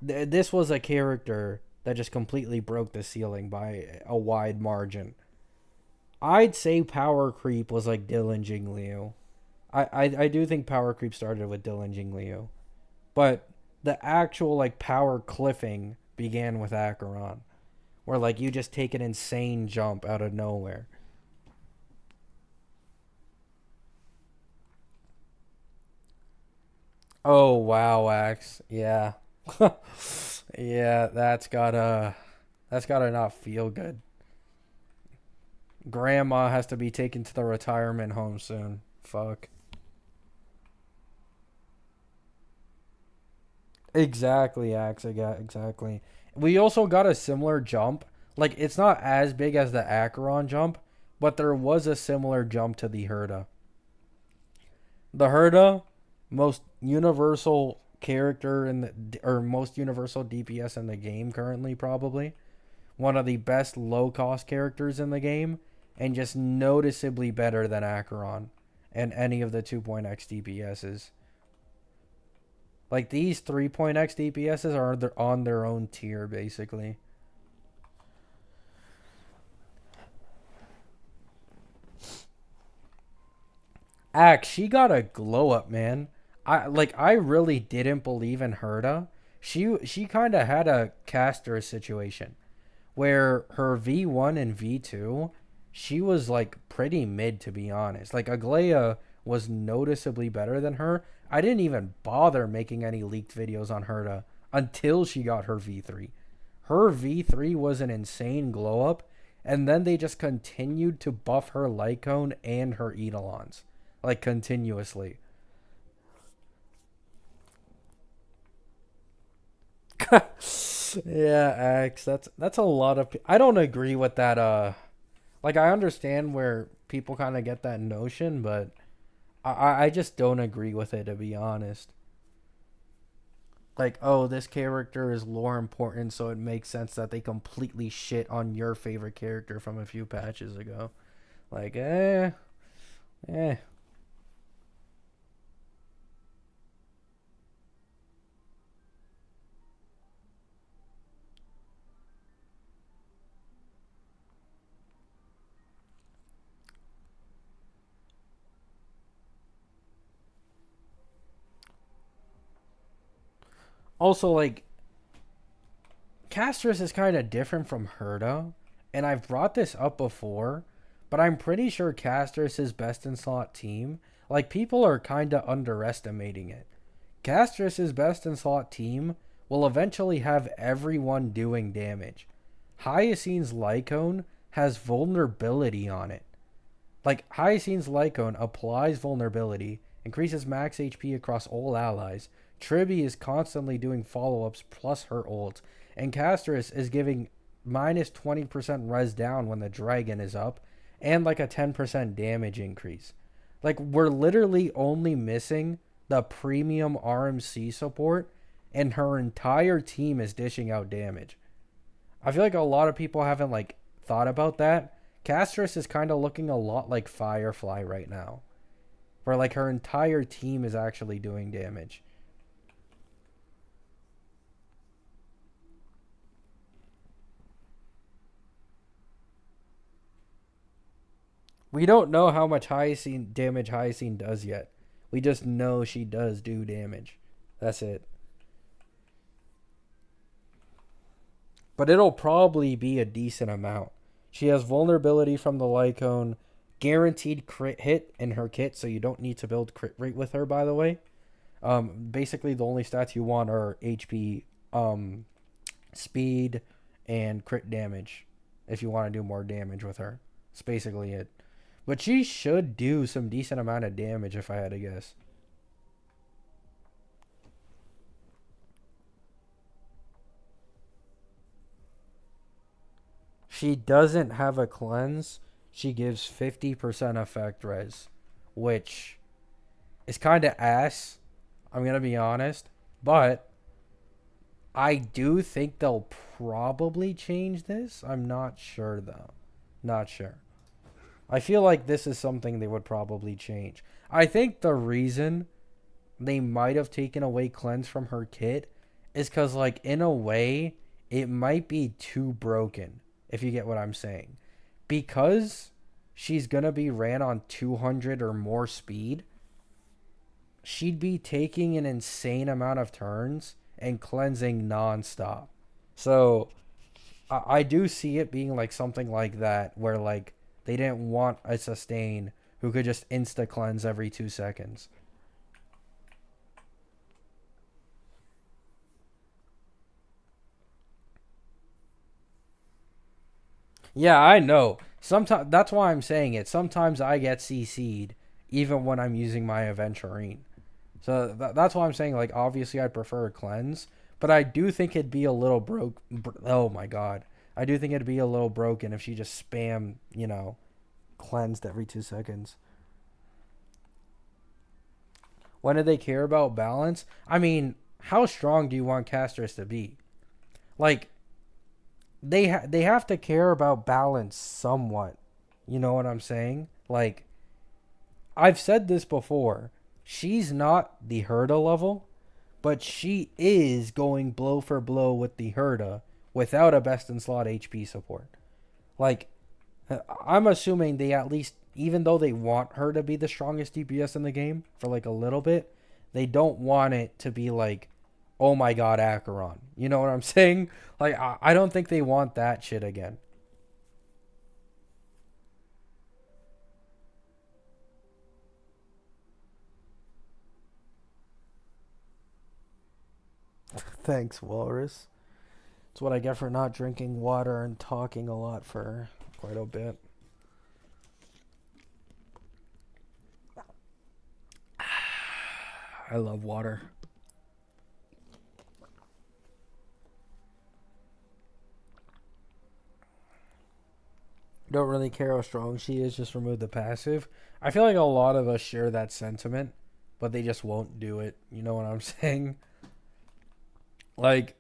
this was a character that just completely broke the ceiling by a wide margin. I'd say power creep was like Dylan Jingliu. I do think power creep started with Dylan Jingliu, but the actual like power cliffing began with Acheron, where like you just take an insane jump out of nowhere. Oh wow, Axe. Yeah. Yeah, that's gotta not feel good. Grandma has to be taken to the retirement home soon. Fuck. Exactly, Axe. I got exactly. We also got a similar jump. Like, it's not as big as the Acheron jump, but there was a similar jump to the Herda. The Herda, most universal character in the or most universal DPS in the game currently, probably one of the best low cost characters in the game, and just noticeably better than Acheron and any of the 2.x DPSs. Like these 3.x DPSs are on their own tier basically. Axe, she got a glow up, man. I really didn't believe in Herda. She kind of had a caster situation where her V1 and V2, she was like pretty mid to be honest. Like Aglaya was noticeably better than her. I didn't even bother making any leaked videos on Herda until she got her V3. Her V3 was an insane glow up, and then they just continued to buff her Lycone and her Eidolons like continuously. Yeah, X. That's a lot of. I don't agree with that. Like I understand where people kind of get that notion, but I just don't agree with it to be honest. Like, oh, this character is lore important, so it makes sense that they completely shit on your favorite character from a few patches ago. Like, eh. Also, like, Castris is kind of different from Herda, and I've brought this up before, but I'm pretty sure Castris is best in slot team. Like, people are kind of underestimating it. Castris' best in slot team will eventually have everyone doing damage. Hyocine's Lycone has vulnerability on it. Like, Hyocine's Lycone applies vulnerability, increases max HP across all allies. Tribi is constantly doing follow-ups plus her ult. And Castris is giving minus 20% res down when the dragon is up, and like a 10% damage increase. Like, we're literally only missing the premium RMC support, and her entire team is dishing out damage. I feel like a lot of people haven't like thought about that. Castris is kind of looking a lot like Firefly right now, where like her entire team is actually doing damage. We don't know how much Hyacine damage Hyacine does yet. We just know she does do damage. That's it. But it'll probably be a decent amount. She has vulnerability from the Lycone, guaranteed crit hit in her kit, so you don't need to build crit rate with her, by the way. Basically, the only stats you want are HP, speed, and crit damage if you want to do more damage with her. That's basically it. But she should do some decent amount of damage if I had to guess. She doesn't have a cleanse. She gives 50% effect res, which is kind of ass. I'm going to be honest. But I do think they'll probably change this. I'm not sure, though. Not sure. I feel like this is something they would probably change. I think the reason they might have taken away cleanse from her kit is because, like, in a way, it might be too broken, if you get what I'm saying. Because she's going to be ran on 200 or more speed, she'd be taking an insane amount of turns and cleansing nonstop. So I do see it being like something like that, where like they didn't want a sustain who could just insta cleanse every 2 seconds. Yeah, I know. Sometimes that's why I'm saying it. Sometimes I get CC'd even when I'm using my Aventurine. So that's why I'm saying, like, obviously I'd prefer a cleanse, but I do think it'd be a little oh my god, I do think it'd be a little broken if she just spam, cleansed every 2 seconds. When do they care about balance? I mean, how strong do you want casters to be? Like, they have to care about balance somewhat. You know what I'm saying? Like, I've said this before. She's not the Herda level, but she is going blow for blow with the Herda without a best in slot HP support. Like, I'm assuming they at least, even though they want her to be the strongest DPS in the game for like a little bit, they don't want it to be like, oh my god, Acheron. You know what I'm saying? Like, I don't think they want that shit again. Thanks, Walrus. It's what I get for not drinking water and talking a lot for quite a bit. I love water. Don't really care how strong she is, just remove the passive. I feel like a lot of us share that sentiment, but they just won't do it. You know what I'm saying? Like,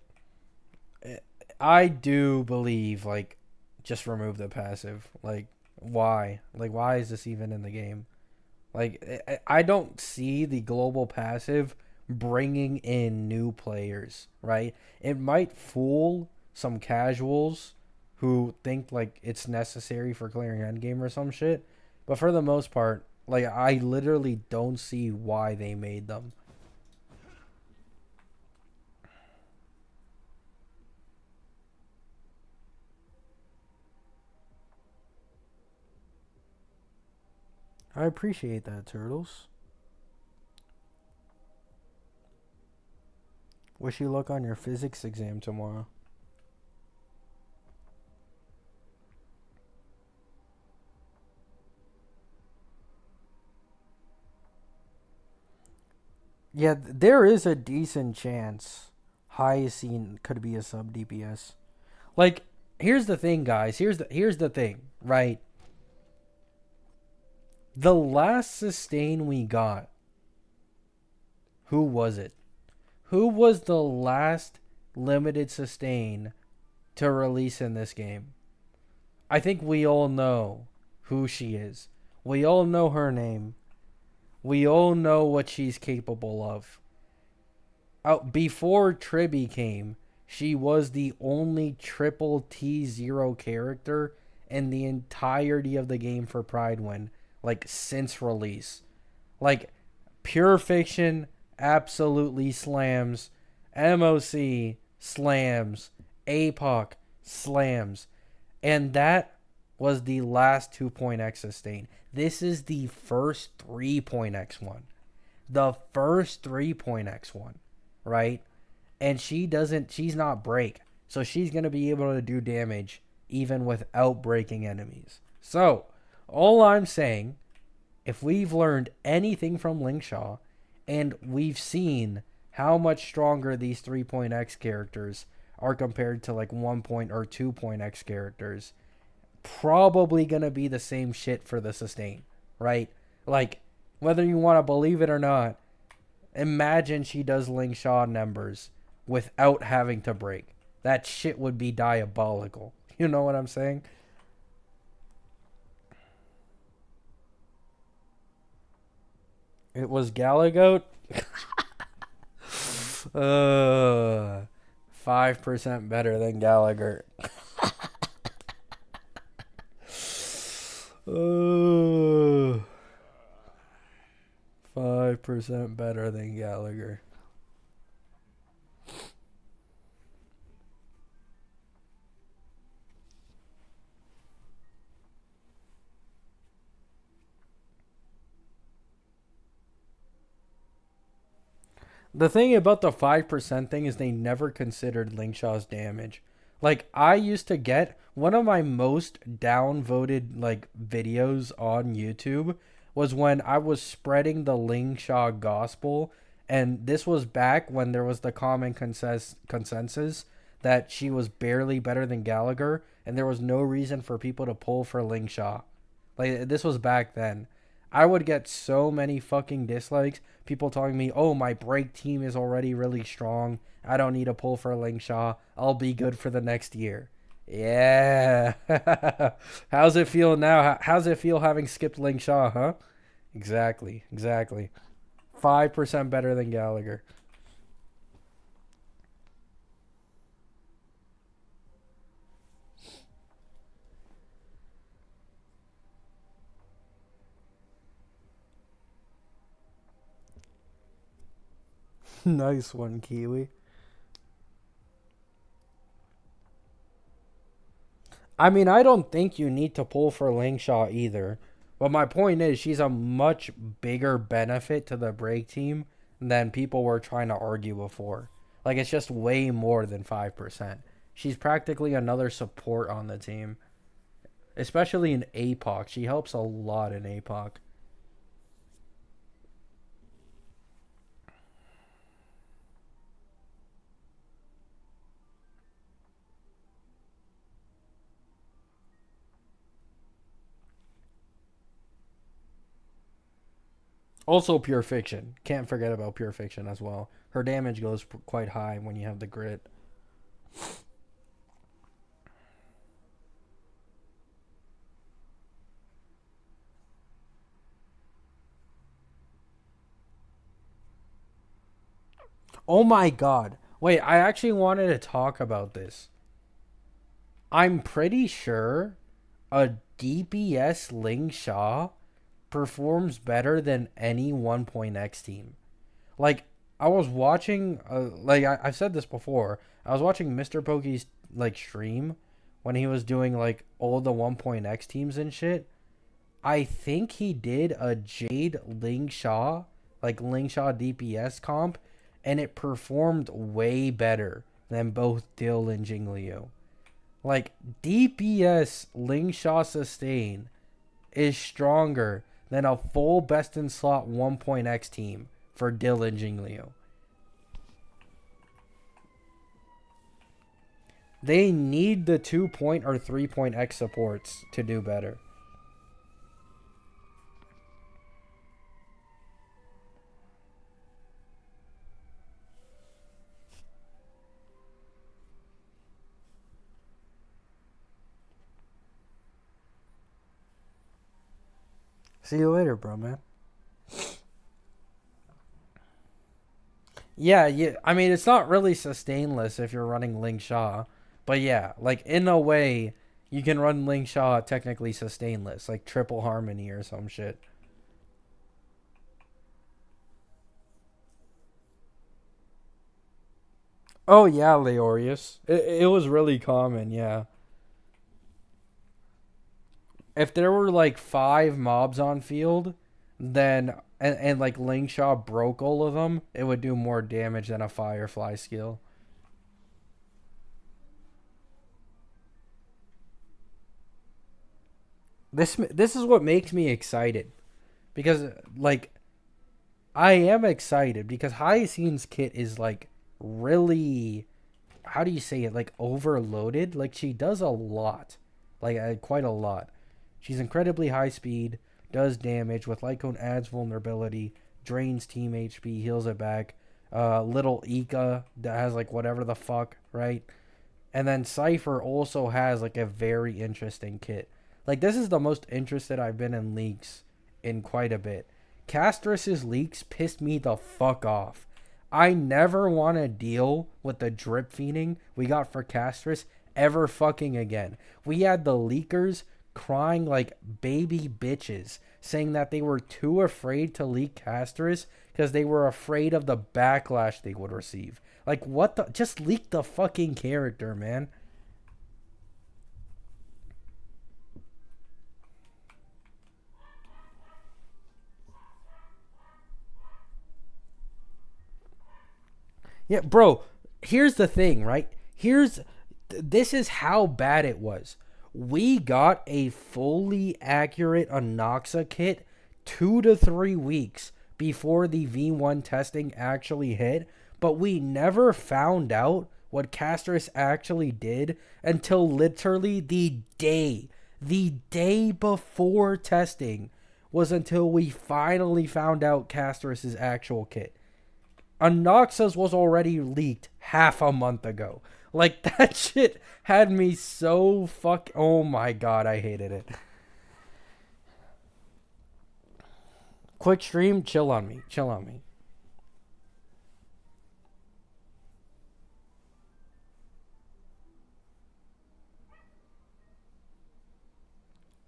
I do believe, like, just remove the passive. Like, why? Like, why is this even in the game? Like, I don't see the global passive bringing in new players, right? It might fool some casuals who think, like, it's necessary for clearing endgame or some shit. But for the most part, like, I literally don't see why they made them. I appreciate that, Turtles. Wish you luck on your physics exam tomorrow. Yeah, there is a decent chance Hyacine could be a sub DPS. Like, here's the thing, guys. Here's the thing, right? The last sustain we got, who was it? Who was the last limited sustain to release in this game? I think we all know who she is. We all know her name. We all know what she's capable of. Out before Tribby came, she was the only triple T0 character in the entirety of the game for Pride Win, like since release. Like, Pure Fiction absolutely slams, MOC slams, APOC slams, and that was the last 2.x sustain. This is the first 3.x one. The first 3.x one, right? And she's not break. So she's going to be able to do damage even without breaking enemies. So, all I'm saying, if we've learned anything from Ling Shaw, and we've seen how much stronger these 3.x characters are compared to like 1. Or 2.x characters, probably going to be the same shit for the sustain, right? Like, whether you want to believe it or not, imagine she does Ling Shaw numbers without having to break. That shit would be diabolical. You know what I'm saying? It was Galagoat. 5% better than Gallagher. 5% better than Gallagher. The thing about the 5% thing is they never considered Lingshaw's damage. Like, I used to get one of my most downvoted like videos on YouTube was when I was spreading the Lingshaw gospel, and this was back when there was the common consensus that she was barely better than Gallagher, and there was no reason for people to pull for Lingshaw. Like, this was back then. I would get so many fucking dislikes. People telling me, oh, my break team is already really strong. I don't need to pull for Ling Shaw. I'll be good for the next year. Yeah. How's it feel now? How's it feel having skipped Ling Shaw, huh? Exactly. Exactly. 5% better than Gallagher. Nice one, Kiwi. I mean, I don't think you need to pull for Ling Shaw either. But my point is, she's a much bigger benefit to the break team than people were trying to argue before. Like, it's just way more than 5%. She's practically another support on the team, especially in APOC. She helps a lot in APOC. Also, Pure Fiction. Can't forget about Pure Fiction as well. Her damage goes quite high when you have the grit. Oh my god. Wait, I actually wanted to talk about this. I'm pretty sure a DPS Ling Shaw performs better than any 1.x team. Like, I was watching, I've said this before. I was watching Mr. Pokey's like stream when he was doing like all the 1.x teams and shit. I think he did a Jade Ling Shaw, like Ling Shaw DPS comp, and it performed way better than both Dill and Jingliu. Like, DPS Ling Shaw sustain is stronger than a full best in slot 1.x team for Dill and Jingliu. They need the 2 or 3 X supports to do better. See you later, bro, man. Yeah, yeah. I mean, it's not really sustainless if you're running Ling Shaw, but yeah, like in a way, you can run Ling Shaw technically sustainless, like triple harmony or some shit. Oh yeah, Leorius. It was really common. Yeah. If there were like 5 mobs on field, then and like Ling Shaw broke all of them, it would do more damage than a Firefly skill. This is what makes me excited because like I am excited because Hyacine's kit is like really, how do you say it, like overloaded. Like she does a lot, like quite a lot. She's incredibly high speed, does damage with light cone, adds vulnerability, drains team HP, heals it back. Little Ika that has like whatever the fuck, right? And then Cipher also has like a very interesting kit. Like this is the most interested I've been in leaks in quite a bit. Castrus's leaks pissed me the fuck off. I never want to deal with the drip feeding we got for Castrus ever fucking again. We had the leakers crying like baby bitches, saying that they were too afraid to leak Castrus because they were afraid of the backlash they would receive. Like, what the? Just leak the fucking character, man. Yeah, bro, here's the thing, right? This is how bad it was. We got a fully accurate Anoxa kit 2 to 3 weeks before the V1 testing actually hit, but we never found out what Castris actually did until literally the day before testing was until we finally found out Castris's actual kit. Anoxa's was already leaked half a month ago. Like that shit had me so oh my god, I hated it. Quick stream, chill on me. Chill on me.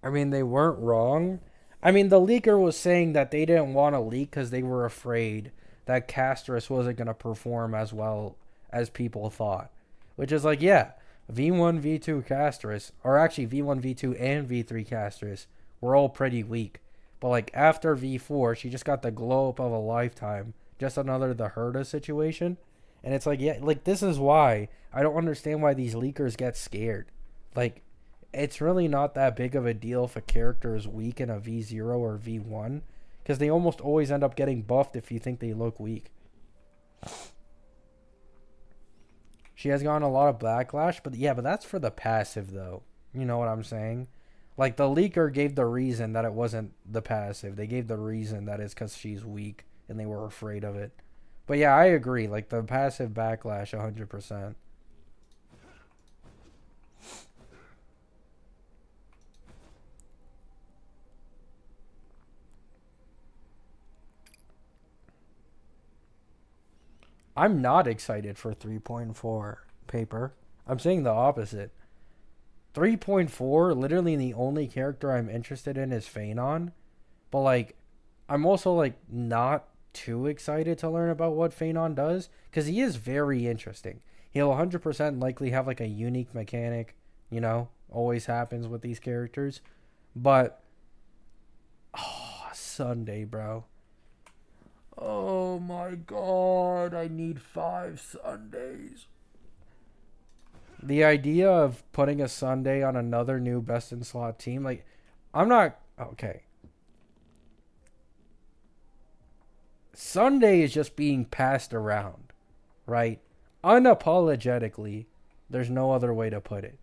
I mean, they weren't wrong. I mean, the leaker was saying that they didn't want to leak because they were afraid that Castris wasn't going to perform as well as people thought. Which is like, yeah, V1, V2 Castris, or actually V1, V2, and V3 Castris were all pretty weak. But like after V4, she just got the glow up of a lifetime. Just another the Herda situation. And it's like, yeah, like this is why I don't understand why these leakers get scared. Like, it's really not that big of a deal if a character is weak in a V0 or V1 because they almost always end up getting buffed if you think they look weak. She has gotten a lot of backlash, but yeah, but that's for the passive though. You know what I'm saying? Like the leaker gave the reason that it wasn't the passive. They gave the reason that it's because she's weak and they were afraid of it. But yeah, I agree. Like the passive backlash, 100%. I'm not excited for 3.4 paper. I'm saying the opposite. 3.4, literally the only character I'm interested in is Phanon. But like, I'm also like not too excited to learn about what Phanon does because he is very interesting. He'll 100% likely have like a unique mechanic, you know, always happens with these characters. But, oh, Sunday, bro. Oh my god, I need 5 Sundays. The idea of putting a Sunday on another new best in slot team, like, I'm not. Okay. Sunday is just being passed around, right? Unapologetically, there's no other way to put it.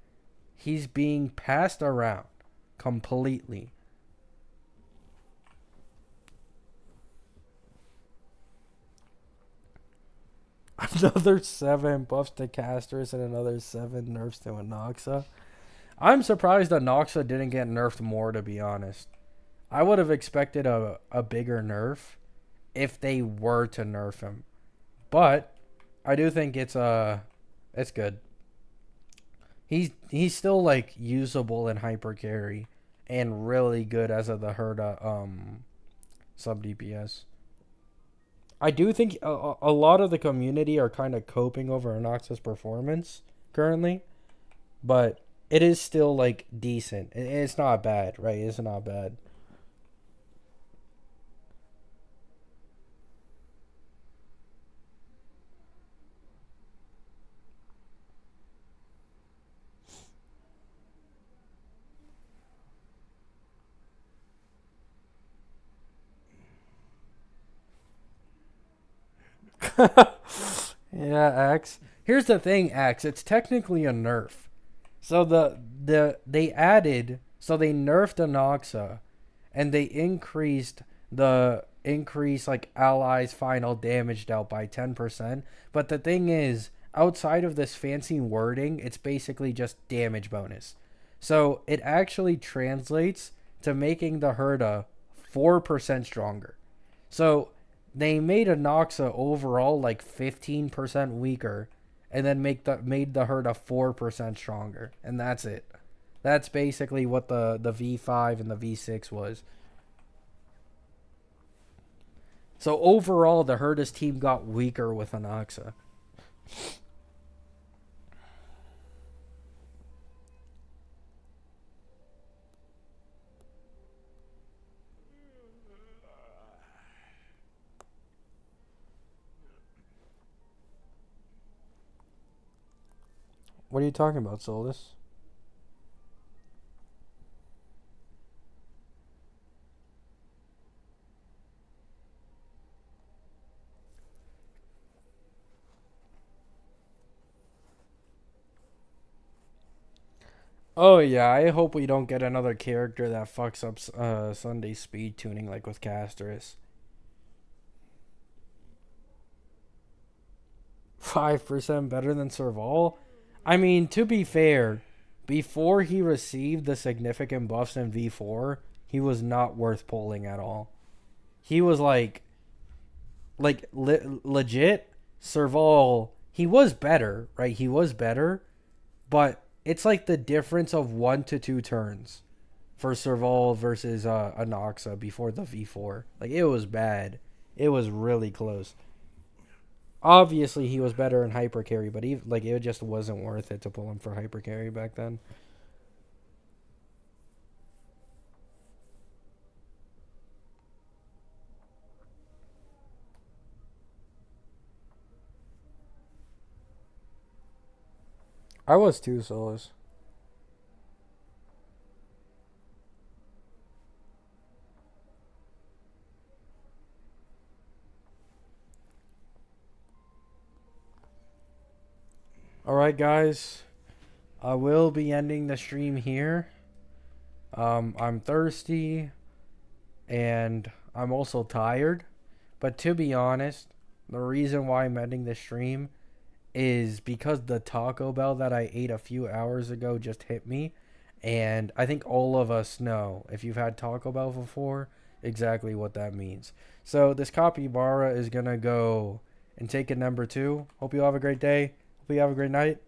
He's being passed around completely. Another 7 buffs to casters and another 7 nerfs to Anoxa. I'm surprised Anoxa didn't get nerfed more, to be honest. I would have expected a bigger nerf if they were to nerf him. But I do think it's good. He's still like usable in hyper carry and really good as of the Herda sub DPS. I do think a lot of the community are kind of coping over Anoxa's performance currently, but it is still like decent. It's not bad, right? It's not bad. Yeah, X. Here's the thing, X. It's technically a nerf. So they added, so they nerfed Anoxa and they increased like allies final damage dealt by 10%. But the thing is, outside of this fancy wording, it's basically just damage bonus. So it actually translates to making the Herda 4% stronger. So they made Anoxa overall like 15% weaker and then made the Herda 4% stronger. And that's it. That's basically what the V5 and the V6 was. So overall, the Herda's team got weaker with Anoxa. What are you talking about, Solus? Oh yeah, I hope we don't get another character that fucks up Sunday speed tuning like with Casterus. 5% better than Serval? I mean, to be fair, before he received the significant buffs in V4, he was not worth pulling at all. He was legit. Serval, he was better, right? He was better, but it's like the difference of 1 to 2 turns for Serval versus Anoxa before the V4. Like, it was bad. It was really close. Obviously, he was better in hyper carry, but it just wasn't worth it to pull him for hyper carry back then. I was too, Solus. All right, guys. I will be ending the stream here. I'm thirsty and I'm also tired. But to be honest, the reason why I'm ending the stream is because the Taco Bell that I ate a few hours ago just hit me. And I think all of us know, if you've had Taco Bell before, exactly what that means. So this capybara is going to go and take a number 2. Hope you all have a great day. Hope you have a great night.